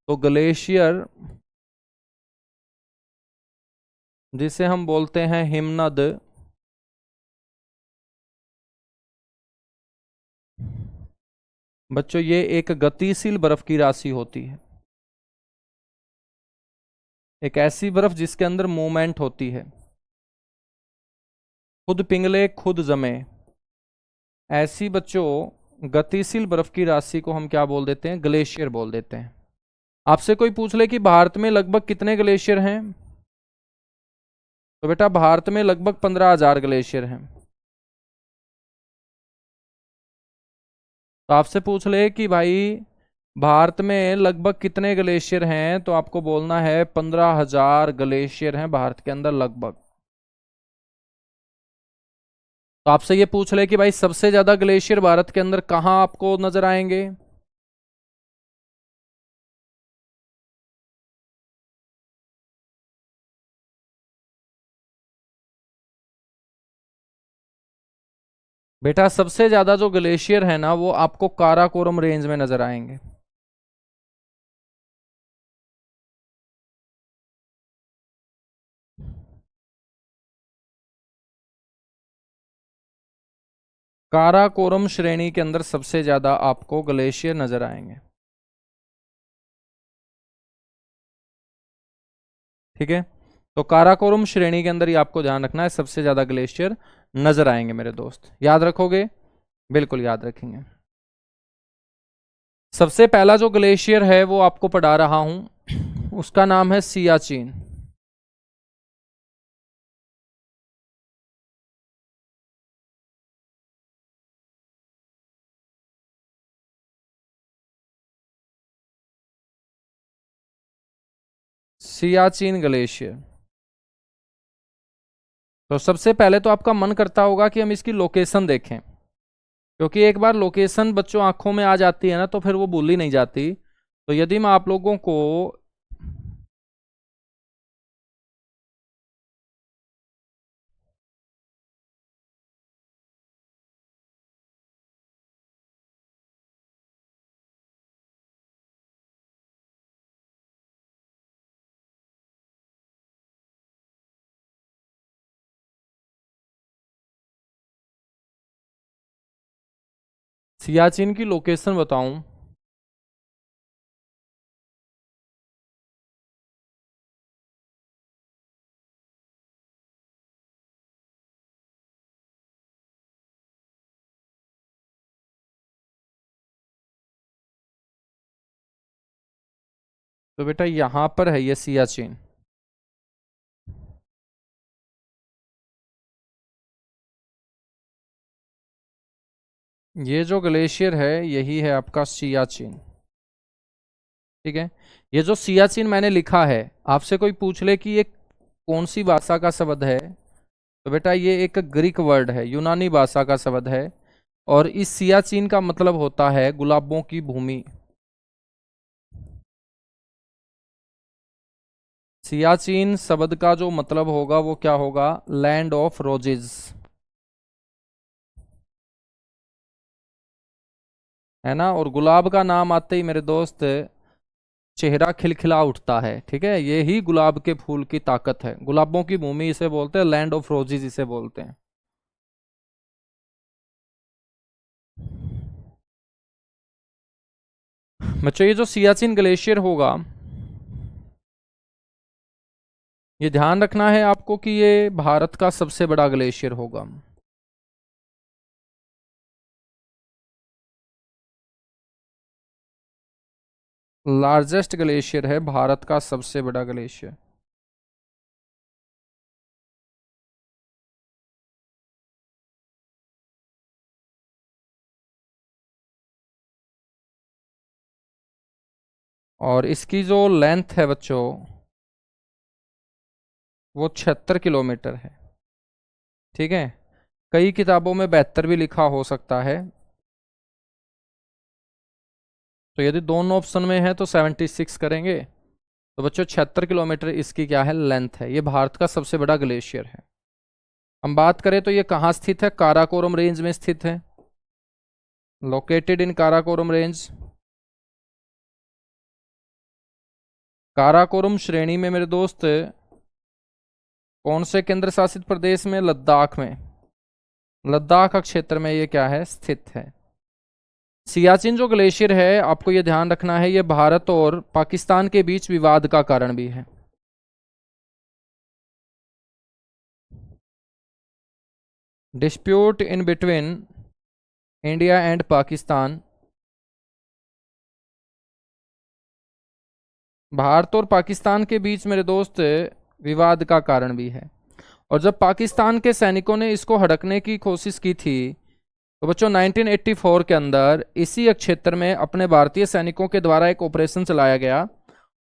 तो ग्लेशियर जिसे हम बोलते हैं हिमनद, बच्चों ये एक गतिशील बर्फ की राशि होती है, एक ऐसी बर्फ जिसके अंदर मूवमेंट होती है, खुद पिघले खुद जमे, ऐसी बच्चों गतिशील बर्फ की राशि को हम क्या बोल देते हैं, ग्लेशियर बोल देते हैं। आपसे कोई पूछ ले कि भारत में लगभग कितने ग्लेशियर हैं, तो बेटा भारत में लगभग 15,000 ग्लेशियर हैं। तो आपसे पूछ ले कि भाई भारत में लगभग कितने ग्लेशियर हैं, तो आपको बोलना है 15,000 ग्लेशियर हैं भारत के अंदर लगभग। तो आपसे ये पूछ ले कि भाई सबसे ज्यादा ग्लेशियर भारत के अंदर कहाँ आपको नजर आएंगे, बेटा सबसे ज्यादा जो ग्लेशियर है ना वो आपको काराकोरम रेंज में नजर आएंगे। काराकोरम श्रेणी के अंदर सबसे ज्यादा आपको ग्लेशियर नजर आएंगे। ठीक है, तो काराकोरम श्रेणी के अंदर ही आपको ध्यान रखना है, सबसे ज्यादा ग्लेशियर नजर आएंगे मेरे दोस्त, याद रखोगे, बिल्कुल याद रखेंगे। सबसे पहला जो ग्लेशियर है वो आपको पढ़ा रहा हूं, उसका नाम है सियाचिन। सियाचिन ग्लेशियर। तो सबसे पहले तो आपका मन करता होगा कि हम इसकी लोकेशन देखें, क्योंकि एक बार लोकेशन बच्चों आंखों में आ जाती है ना तो फिर वो भूली नहीं जाती। तो यदि मैं आप लोगों को सियाचिन की लोकेशन बताऊं, तो बेटा यहां पर है ये सियाचिन। ये जो ग्लेशियर है यही है आपका सियाचिन। ठीक है, ये जो सियाचिन मैंने लिखा है, आपसे कोई पूछ ले कि ये कौन सी भाषा का शब्द है, तो बेटा ये एक ग्रीक वर्ड है, यूनानी भाषा का शब्द है, और इस सियाचिन का मतलब होता है गुलाबों की भूमि। सियाचिन शब्द का जो मतलब होगा वो क्या होगा, लैंड ऑफ रोजेज, है ना। और गुलाब का नाम आते ही मेरे दोस्त चेहरा खिलखिला उठता है। ठीक है, ये ही गुलाब के फूल की ताकत है, गुलाबों की भूमि इसे बोलते हैं, लैंड ऑफ रोजेज इसे बोलते हैं। बच्चों ये जो सियाचिन ग्लेशियर होगा, ये ध्यान रखना है आपको कि ये भारत का सबसे बड़ा ग्लेशियर होगा। लार्जेस्ट ग्लेशियर है, भारत का सबसे बड़ा ग्लेशियर। और इसकी जो लेंथ है बच्चों वो 76 किलोमीटर है। ठीक है, कई किताबों में 72 भी लिखा हो सकता है। तो यदि दोनों ऑप्शन में है तो 76 करेंगे। तो बच्चों 76 किलोमीटर इसकी क्या है, लेंथ है। ये भारत का सबसे बड़ा ग्लेशियर है। हम बात करें तो ये कहाँ स्थित है, काराकोरम रेंज में स्थित है, located in Karakoram range. Karakoram श्रेणी में मेरे दोस्त कौन से केंद्र शासित प्रदेश में, लद्दाख में, लद्दाख क्षेत्र में ये क्या है, स्थित है। सियाचिन जो ग्लेशियर है, आपको ये ध्यान रखना है, ये भारत और पाकिस्तान के बीच विवाद का कारण भी है। Dispute in between India and Pakistan, Bharat और पाकिस्तान के बीच मेरे दोस्त विवाद का कारण भी है। और जब पाकिस्तान के सैनिकों ने इसको हड़कने की कोशिश की थी तो बच्चों 1984 के अंदर इसी क्षेत्र में अपने भारतीय सैनिकों के द्वारा एक ऑपरेशन चलाया गया।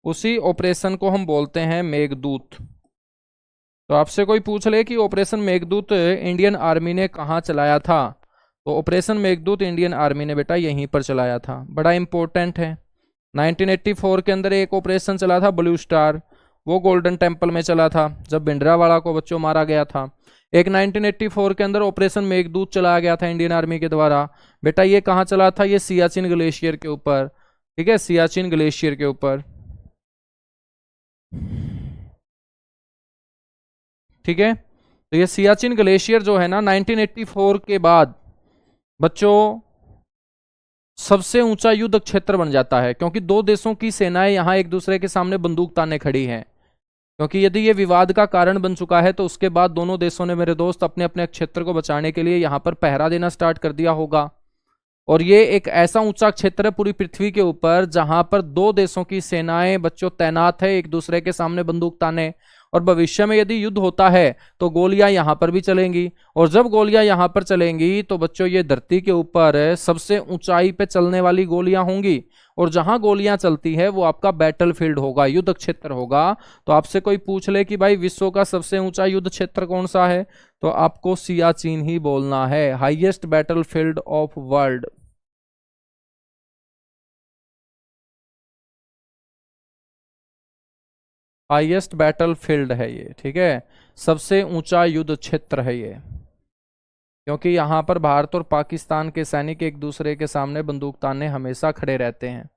उसी ऑपरेशन को हम बोलते हैं मेघदूत। तो आपसे कोई पूछ ले कि ऑपरेशन मेघदूत इंडियन आर्मी ने कहाँ चलाया था, तो ऑपरेशन मेघदूत इंडियन आर्मी ने बेटा यहीं पर चलाया था। बड़ा इंपॉर्टेंट है। 1984 के अंदर एक ऑपरेशन चला था ब्लू स्टार, वो गोल्डन टेम्पल में चला था जब भिंडरावाला को बच्चों मारा गया था। एक 1984 के अंदर ऑपरेशन मेघदूत चलाया गया था इंडियन आर्मी के द्वारा। बेटा ये कहाँ चला था, ये सियाचिन ग्लेशियर के ऊपर। ठीक है, सियाचिन ग्लेशियर के ऊपर। ठीक है, तो ये सियाचिन ग्लेशियर जो है ना 1984 के बाद बच्चों सबसे ऊंचा युद्ध क्षेत्र बन जाता है, क्योंकि दो देशों की सेनाएं यहां एक दूसरे के सामने बंदूक ताने खड़ी हैं। क्योंकि यदि ये विवाद का कारण बन चुका है तो उसके बाद दोनों देशों ने मेरे दोस्त अपने अपने क्षेत्र को बचाने के लिए यहां पर पहरा देना स्टार्ट कर दिया होगा। और ये एक ऐसा ऊंचा क्षेत्र है पूरी पृथ्वी के ऊपर जहां पर दो देशों की सेनाएं बच्चों तैनात है एक दूसरे के सामने बंदूक ताने। और भविष्य में यदि युद्ध होता है तो गोलियां यहां पर भी चलेंगी, और जब गोलियां यहां पर चलेंगी तो बच्चों ये धरती के ऊपर सबसे ऊंचाई पे चलने वाली गोलियां होंगी। और जहां गोलियां चलती है वो आपका बैटल फील्ड होगा, युद्ध क्षेत्र होगा। तो आपसे कोई पूछ ले कि भाई विश्व का सबसे ऊंचा युद्ध क्षेत्र कौन सा है, तो आपको सियाचिन ही बोलना है, highest battle field of world. Highest battle field है ये। ठीक है, सबसे ऊंचा युद्ध क्षेत्र है ये, क्योंकि यहां पर भारत और पाकिस्तान के सैनिक एक दूसरे के सामने बंदूक ताने हमेशा खड़े रहते हैं।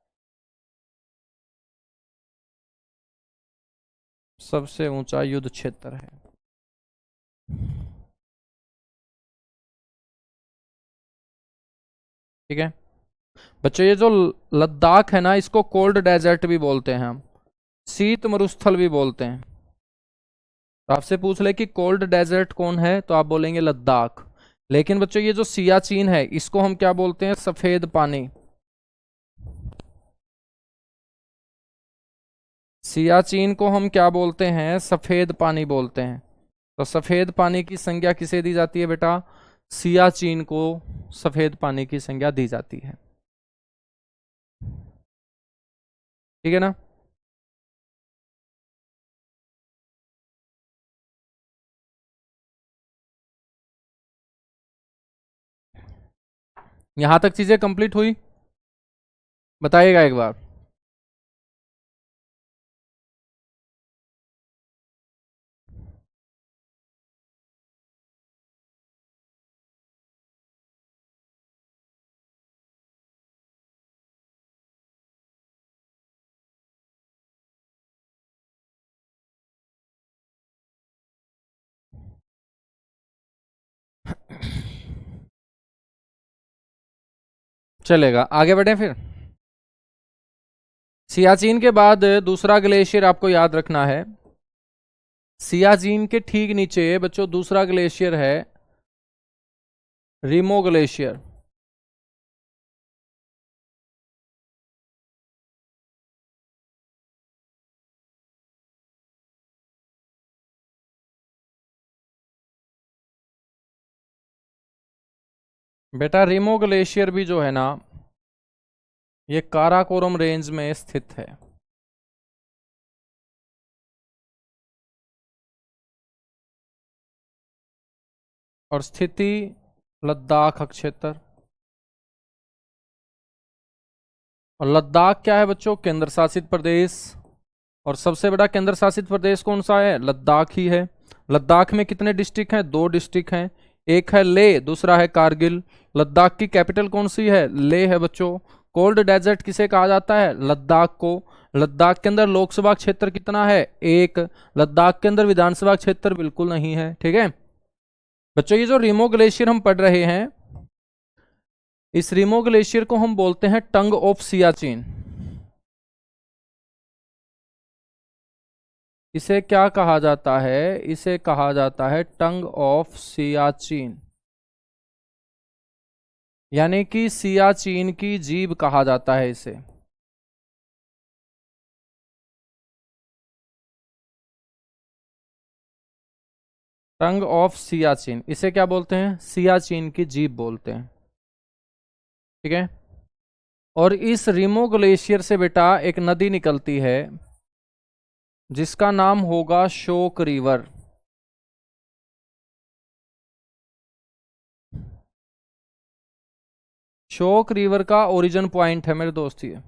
सबसे ऊंचा युद्ध क्षेत्र है। ठीक है बच्चों, ये जो लद्दाख है ना, इसको कोल्ड डेजर्ट भी बोलते हैं हम, शीत मरुस्थल भी बोलते हैं। तो आपसे पूछ ले कि कोल्ड डेजर्ट कौन है, तो आप बोलेंगे लद्दाख। लेकिन बच्चों ये जो सियाचिन है इसको हम क्या बोलते हैं, सफेद पानी। सियाचिन को हम क्या बोलते हैं, सफेद पानी बोलते हैं। तो सफेद पानी की संज्ञा किसे दी जाती है बेटा, सियाचिन को सफेद पानी की संज्ञा दी जाती है। ठीक है ना। यहां तक चीजें कंप्लीट हुई, बताइएगा एक बार। चलेगा, आगे बढ़े फिर। सियाचिन के बाद दूसरा ग्लेशियर आपको याद रखना है, सियाचिन के ठीक नीचे बच्चों दूसरा ग्लेशियर है रीमो ग्लेशियर। बेटा रीमो ग्लेशियर भी जो है ना ये काराकोरम रेंज में स्थित है। और स्थिति लद्दाख क्षेत्र। और लद्दाख क्या है बच्चों? केंद्र शासित प्रदेश। और सबसे बड़ा केंद्र शासित प्रदेश कौन सा है? लद्दाख ही है। लद्दाख में कितने डिस्ट्रिक्ट हैं? 2 डिस्ट्रिक्ट हैं, एक है लेह, दूसरा है कारगिल। लद्दाख की कैपिटल कौन सी है? लेह है बच्चों। कोल्ड डेजर्ट किसे कहा जाता है? लद्दाख को। लद्दाख के अंदर लोकसभा क्षेत्र कितना है? 1। लद्दाख के अंदर विधानसभा क्षेत्र बिल्कुल नहीं है। ठीक है बच्चों, ये जो रीमो ग्लेशियर हम पढ़ रहे हैं, इस रीमो ग्लेशियर को हम बोलते हैं टंग ऑफ सियाचिन। इसे क्या कहा जाता है? इसे कहा जाता है टंग ऑफ सियाचिन, यानी कि सियाचिन की जीभ कहा जाता है इसे। टंग ऑफ सियाचिन, इसे क्या बोलते हैं? सियाचिन की जीभ बोलते हैं। ठीक है। और इस रीमो ग्लेशियर से बेटा एक नदी निकलती है जिसका नाम होगा शोक रिवर। शोक रिवर का ओरिजिन पॉइंट है मेरे दोस्त, ये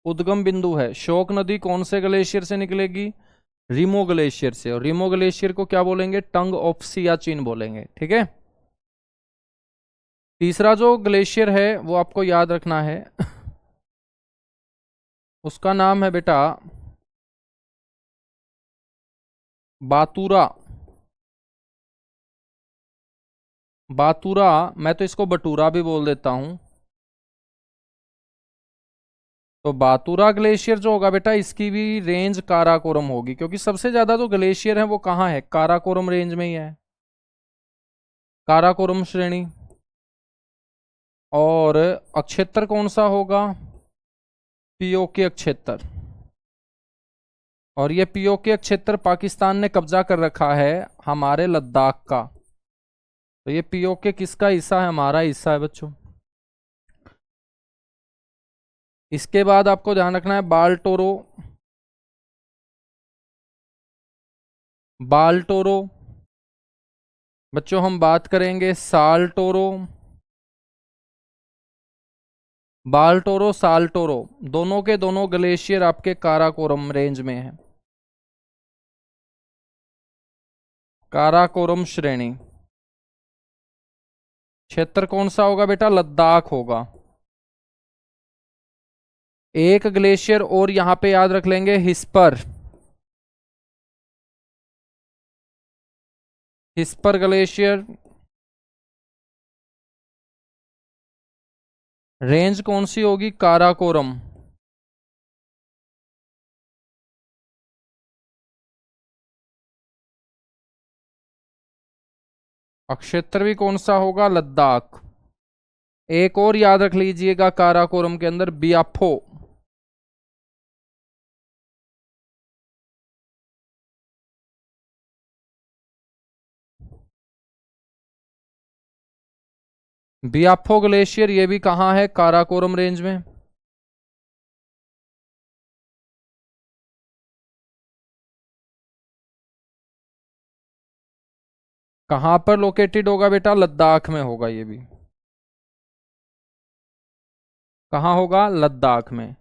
उद्गम बिंदु है। शोक नदी कौन से ग्लेशियर से निकलेगी? रीमो ग्लेशियर से। और रीमो ग्लेशियर को क्या बोलेंगे? टंग ऑफ सियाचिन बोलेंगे। ठीक है। तीसरा जो ग्लेशियर है वो आपको याद रखना है उसका नाम है बेटा बातूरा। बातूरा, मैं तो इसको बटूरा भी बोल देता हूं। तो बातूरा ग्लेशियर जो होगा बेटा, इसकी भी रेंज काराकोरम होगी, क्योंकि सबसे ज्यादा जो ग्लेशियर है वो कहाँ है? काराकोरम रेंज में ही है, काराकोरम श्रेणी। और अक्षेत्र कौन सा होगा? पीओके क्षेत्र। और ये पीओके क्षेत्र पाकिस्तान ने कब्जा कर रखा है हमारे लद्दाख का। तो ये पीओके किसका हिस्सा है? हमारा हिस्सा है बच्चों। इसके बाद आपको ध्यान रखना है बाल्टोरो। बाल्टोरो बच्चों, हम बात करेंगे साल्टोरो। बाल्टोरो साल्टोरो दोनों के दोनों ग्लेशियर आपके काराकोरम रेंज में है, काराकोरम श्रेणी। क्षेत्र कौन सा होगा बेटा? लद्दाख होगा। एक ग्लेशियर और यहां पे याद रख लेंगे, हिस्पर। हिस्पर ग्लेशियर रेंज कौन सी होगी? काराकोरम। क्षेत्र भी कौन सा होगा? लद्दाख। एक और याद रख लीजिएगा काराकोरम के अंदर, बियाफो। बियाफो ग्लेशियर ये भी कहाँ है? काराकोरम रेंज में। कहां पर लोकेटेड होगा बेटा? लद्दाख में होगा ये भी। कहाँ होगा? लद्दाख में।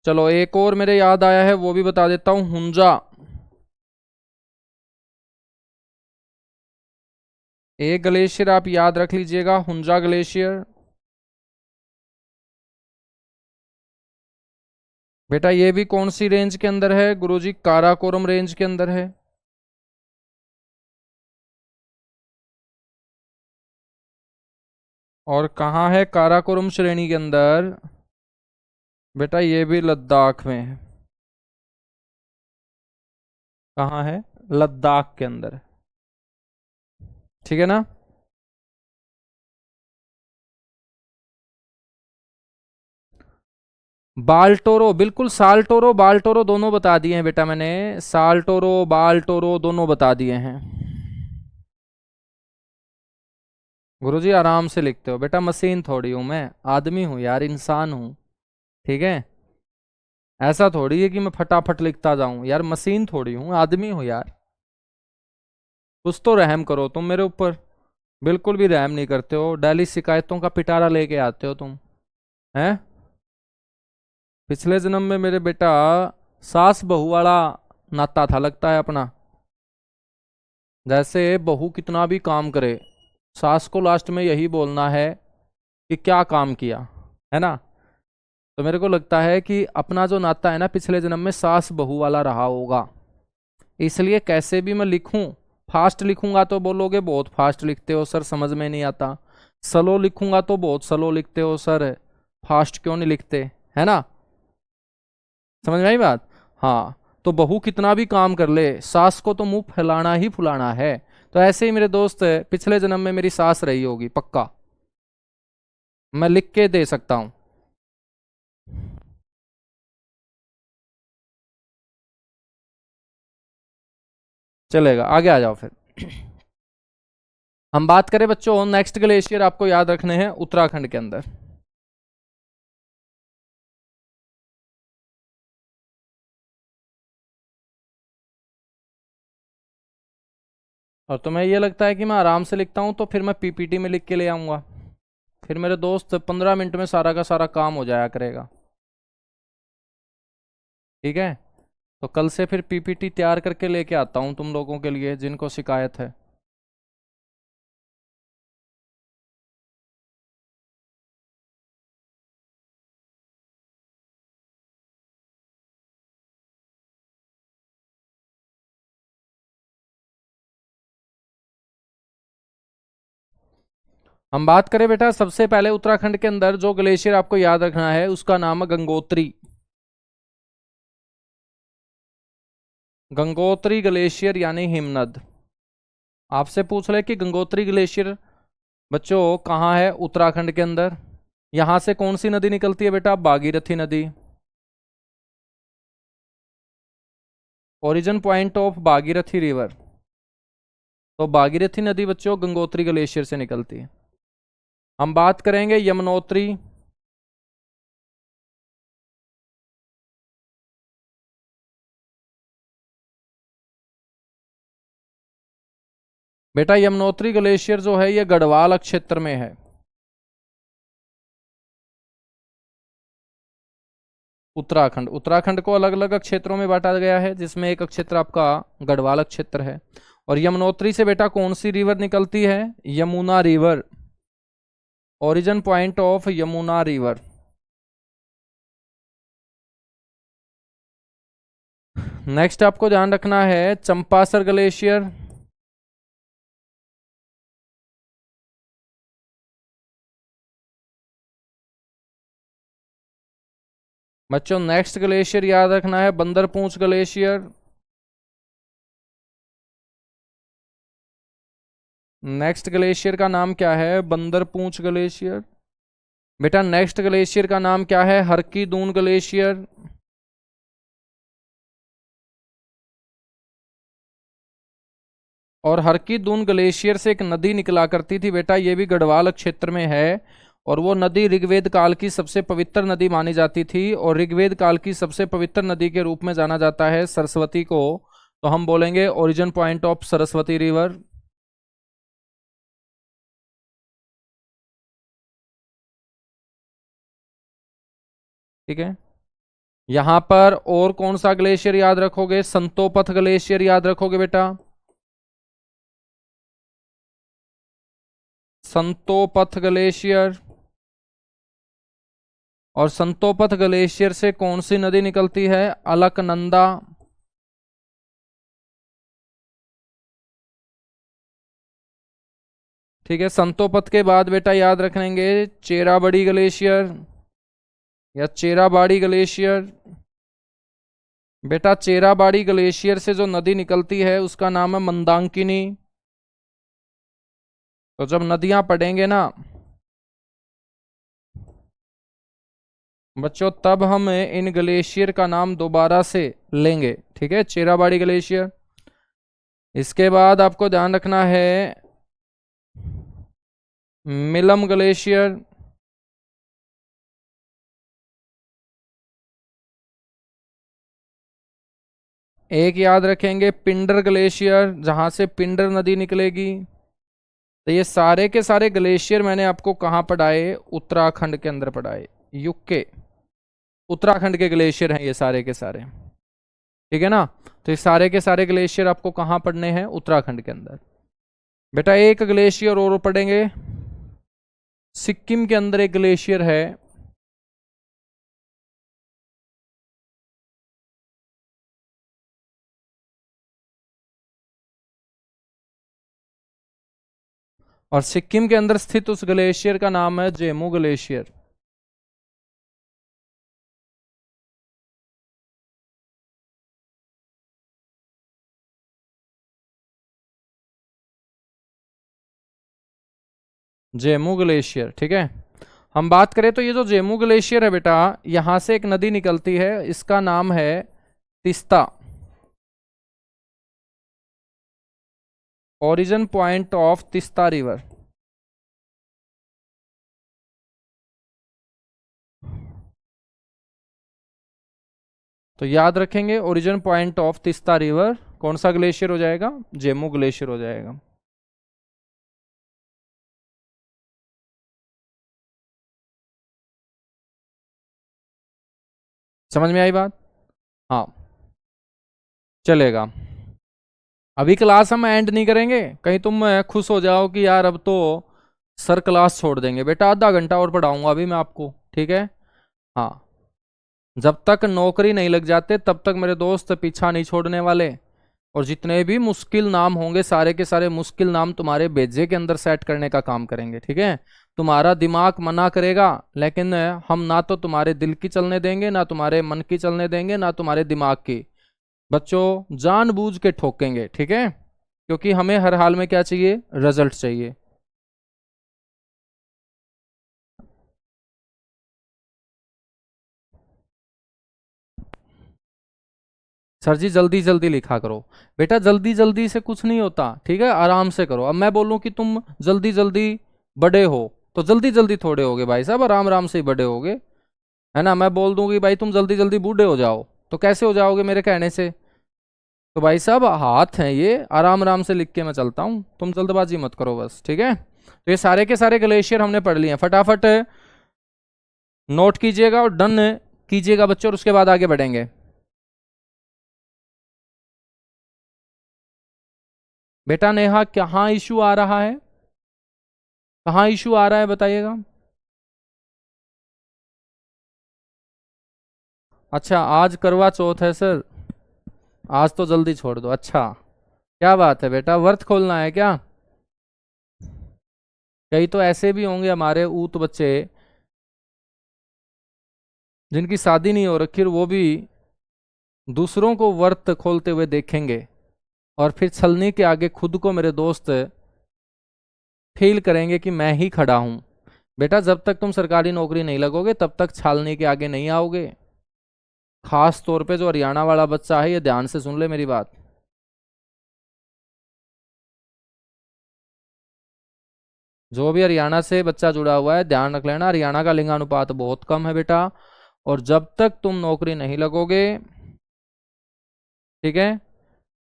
चलो एक और मेरे याद आया है, वो भी बता देता हूं, हुंजा। एक ग्लेशियर आप याद रख लीजिएगा, हुंजा ग्लेशियर। बेटा ये भी कौन सी रेंज के अंदर है गुरुजी? काराकोरम रेंज के अंदर है। और कहाँ है काराकोरम श्रेणी के अंदर? बेटा ये भी लद्दाख में है। कहाँ है? लद्दाख के अंदर। ठीक है ना। बाल्टोरो, बिल्कुल साल्टोरो बाल्टोरो दोनों बता दिए हैं बेटा मैंने। साल्टोरो बाल्टोरो दोनों बता दिए हैं। गुरुजी आराम से लिखते हो बेटा, मशीन थोड़ी हूं मैं, आदमी हूं यार, इंसान हूं। ठीक है। ऐसा थोड़ी है कि मैं फटाफट लिखता जाऊं यार, मशीन थोड़ी हूं, आदमी हूं यार। कुछ तो रहम करो तुम मेरे ऊपर। बिल्कुल भी रहम नहीं करते हो, डेली शिकायतों का पिटारा लेके आते हो तुम। हैं? पिछले जन्म में मेरे बेटा सास बहू वाला नाता था लगता है अपना। जैसे बहू कितना भी काम करे, सास को लास्ट में यही बोलना है कि क्या काम किया, है ना। तो मेरे को लगता है कि अपना जो नाता है ना पिछले जन्म में सास बहू वाला रहा होगा। इसलिए कैसे भी मैं लिखूं, फास्ट लिखूंगा तो बोलोगे बहुत फास्ट लिखते हो सर, समझ में नहीं आता। स्लो लिखूंगा तो बहुत स्लो लिखते हो सर, फास्ट क्यों नहीं लिखते, है ना। समझ में आई बात। हाँ। तो बहू कितना भी काम कर ले, सास को तो मुंह फैलाना ही फुलाना है। तो ऐसे ही मेरे दोस्त पिछले जन्म में मेरी सास रही होगी पक्का, मैं लिख के दे सकता हूं। चलेगा, आगे आ जाओ फिर। हम बात करें बच्चों, नेक्स्ट ग्लेशियर आपको याद रखने हैं उत्तराखंड के अंदर। और तुम्हें ये लगता है कि मैं आराम से लिखता हूं तो फिर मैं पीपीटी में लिख के ले आऊंगा, फिर मेरे दोस्त 15 मिनट में सारा का सारा काम हो जाया करेगा। ठीक है। तो कल से फिर पीपीटी तैयार करके लेके आता हूं तुम लोगों के लिए जिनको शिकायत है। हम बात करें बेटा, सबसे पहले उत्तराखंड के अंदर जो ग्लेशियर आपको याद रखना है उसका नाम है गंगोत्री। गंगोत्री ग्लेशियर यानी हिमनद। आपसे पूछ ले कि गंगोत्री ग्लेशियर बच्चों कहाँ है उत्तराखंड के अंदर। यहां से कौन सी नदी निकलती है बेटा, भागीरथी नदी। Origin point of Bhagirathi river. तो भागीरथी नदी बच्चों गंगोत्री ग्लेशियर से निकलती है। हम बात करेंगे यमुनोत्री। बेटा यमुनोत्री ग्लेशियर जो है ये गढ़वाल क्षेत्र में है। उत्तराखंड, उत्तराखंड को अलग अलग क्षेत्रों में बांटा गया है जिसमें एक क्षेत्र आपका गढ़वाल क्षेत्र है। और यमुनोत्री से बेटा कौन सी रिवर निकलती है, Yamuna river. Origin point of Yamuna river. Next आपको ध्यान रखना है चंपासर ग्लेशियर। बच्चों नेक्स्ट ग्लेशियर याद रखना है बंदरपूंछ ग्लेशियर। नेक्स्ट ग्लेशियर का नाम क्या है, बंदरपूंछ ग्लेशियर। बेटा नेक्स्ट ग्लेशियर का नाम क्या है, हरकी दून ग्लेशियर। और हरकी दून ग्लेशियर से एक नदी निकला करती थी बेटा, ये भी गढ़वाल क्षेत्र में है। और वो नदी ऋग्वेद काल की सबसे पवित्र नदी मानी जाती थी, और ऋग्वेद काल की सबसे पवित्र नदी के रूप में जाना जाता है सरस्वती को। तो हम बोलेंगे origin point of Saraswati river. ठीक है। यहां पर और कौन सा ग्लेशियर याद रखोगे, संतोपथ ग्लेशियर याद रखोगे बेटा। संतोपथ ग्लेशियर। और संतोपथ ग्लेशियर से कौन सी नदी निकलती है, अलकनंदा। ठीक है। संतोपथ के बाद बेटा याद रखेंगे चेराबड़ी ग्लेशियर या चेराबाड़ी ग्लेशियर। बेटा चेराबाड़ी ग्लेशियर से जो नदी निकलती है उसका नाम है मंदाकिनी। तो जब नदियां पढ़ेंगे ना बच्चों तब हम इन ग्लेशियर का नाम दोबारा से लेंगे। ठीक है, चेराबाड़ी ग्लेशियर। इसके बाद आपको ध्यान रखना है मिलम ग्लेशियर। एक याद रखेंगे पिंडर ग्लेशियर, जहां से पिंडर नदी निकलेगी। तो ये सारे के सारे ग्लेशियर मैंने आपको कहाँ पढ़ाए? उत्तराखंड के अंदर पढ़ाए। यूके उत्तराखंड के ग्लेशियर हैं ये सारे के सारे, ठीक है ना। तो ये सारे के सारे ग्लेशियर आपको कहाँ पढ़ने हैं? उत्तराखंड के अंदर। बेटा एक ग्लेशियर और पढ़ेंगे, सिक्किम के अंदर एक ग्लेशियर है, और सिक्किम के अंदर स्थित उस ग्लेशियर का नाम है जेमू ग्लेशियर। जेमू ग्लेशियर, ठीक है। हम बात करें तो ये जो जेमू ग्लेशियर है बेटा, यहां से एक नदी निकलती है, इसका नाम है Teesta. Origin point of Teesta river. तो याद रखेंगे origin point of Teesta river कौन सा ग्लेशियर हो जाएगा? जेमू ग्लेशियर हो जाएगा। समझ में आई बात? हाँ, चलेगा। अभी क्लास हम एंड नहीं करेंगे, कहीं तुम खुश हो जाओ कि यार अब तो सर क्लास छोड़ देंगे। बेटा आधा घंटा और पढ़ाऊंगा अभी मैं आपको, ठीक है। हाँ, जब तक नौकरी नहीं लग जाते तब तक मेरे दोस्त पीछा नहीं छोड़ने वाले। और जितने भी मुश्किल नाम होंगे सारे के सारे मुश्किल नाम तुम्हारे भेजे के अंदर सेट करने का काम करेंगे, ठीक है। तुम्हारा दिमाग मना करेगा, लेकिन हम ना तो तुम्हारे दिल की चलने देंगे, ना तुम्हारे मन की चलने देंगे, ना तुम्हारे दिमाग की। बच्चों जानबूझ के ठोकेंगे, ठीक है, क्योंकि हमें हर हाल में क्या चाहिए? रिजल्ट चाहिए। सर जी जल्दी जल्दी लिखा करो। बेटा जल्दी जल्दी से कुछ नहीं होता, ठीक है, आराम से करो। अब मैं बोलूं कि तुम जल्दी जल्दी बड़े हो, तो जल्दी जल्दी थोड़े होगे भाई साहब, आराम आराम से ही बड़े होगे, है ना। मैं बोल दूंगी भाई तुम जल्दी जल्दी बूढ़े हो जाओ, तो कैसे हो जाओगे मेरे कहने से? तो भाई साहब हाथ हैं ये, आराम आराम से लिख के मैं चलता हूँ, तुम जल्दबाजी मत करो बस, ठीक है। तो ये सारे के सारे ग्लेशियर हमने पढ़ लिए हैं, फटाफट नोट कीजिएगा और डन कीजिएगा बच्चों, और उसके बाद आगे बढ़ेंगे। बेटा नेहा कहाँ इशू आ रहा है? कहाँ इशू आ रहा है बताइएगा। अच्छा आज करवा चौथ है सर, आज तो जल्दी छोड़ दो। अच्छा क्या बात है बेटा, व्रत खोलना है क्या? कई तो ऐसे भी होंगे हमारे ऊत बच्चे जिनकी शादी नहीं हो रखी, और वो भी दूसरों को व्रत खोलते हुए देखेंगे, और फिर छलनी के आगे खुद को मेरे दोस्त फील करेंगे कि मैं ही खड़ा हूं। बेटा जब तक तुम सरकारी नौकरी नहीं लगोगे तब तक छालनी के आगे नहीं आओगे। खास तौर पे जो हरियाणा वाला बच्चा है, ये ध्यान से सुन ले मेरी बात। जो भी हरियाणा से बच्चा जुड़ा हुआ है ध्यान रख लेना, हरियाणा का लिंगानुपात बहुत कम है बेटा। और जब तक तुम नौकरी नहीं लगोगे, ठीक है,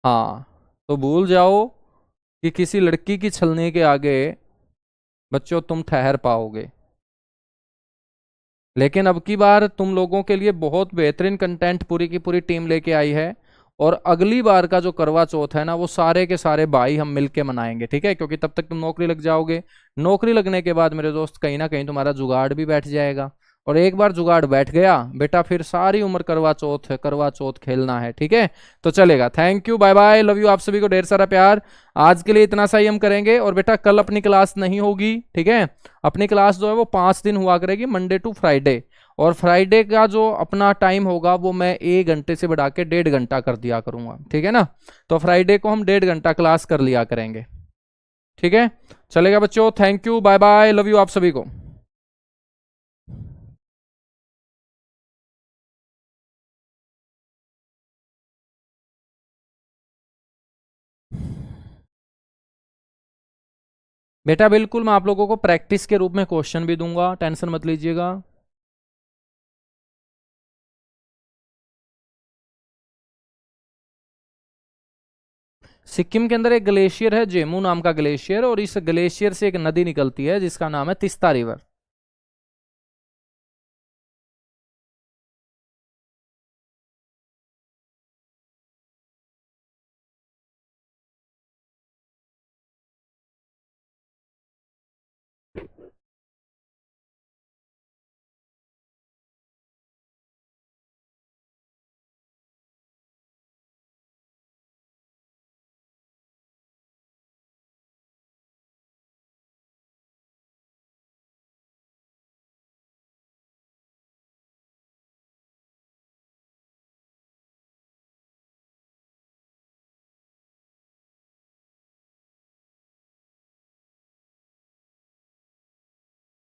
हाँ, तो भूल जाओ कि किसी लड़की की छलने के आगे बच्चों तुम ठहर पाओगे। लेकिन अब की बार तुम लोगों के लिए बहुत बेहतरीन कंटेंट पूरी की पूरी टीम लेके आई है, और अगली बार का जो करवा चौथ है ना, वो सारे के सारे भाई हम मिलके मनाएंगे, ठीक है, क्योंकि तब तक तुम नौकरी लग जाओगे। नौकरी लगने के बाद मेरे दोस्त कहीं ना कहीं तुम्हारा जुगाड़ भी बैठ जाएगा, और एक बार जुगाड़ बैठ गया बेटा फिर सारी उम्र करवा चौथ खेलना है, ठीक है। तो चलेगा, thank you, bye bye, love you, आप सभी को ढेर सारा प्यार। आज के लिए इतना सा ही हम करेंगे, और बेटा कल अपनी क्लास नहीं होगी, ठीक है। अपनी क्लास जो है वो 5 दिन हुआ करेगी, मंडे टू फ्राइडे। और फ्राइडे का जो अपना टाइम होगा वो मैं 1 घंटे से बढ़ा के 1.5 घंटा कर दिया करूंगा, ठीक है ना। तो फ्राइडे को हम 1.5 घंटा क्लास कर लिया करेंगे, ठीक है। चलेगा बच्चों, thank you, bye bye, love you आप सभी को। बेटा बिल्कुल मैं आप लोगों को प्रैक्टिस के रूप में क्वेश्चन भी दूंगा, टेंशन मत लीजिएगा। सिक्किम के अंदर एक ग्लेशियर है, जेमू नाम का ग्लेशियर, और इस ग्लेशियर से एक नदी निकलती है जिसका नाम है तीस्ता रिवर।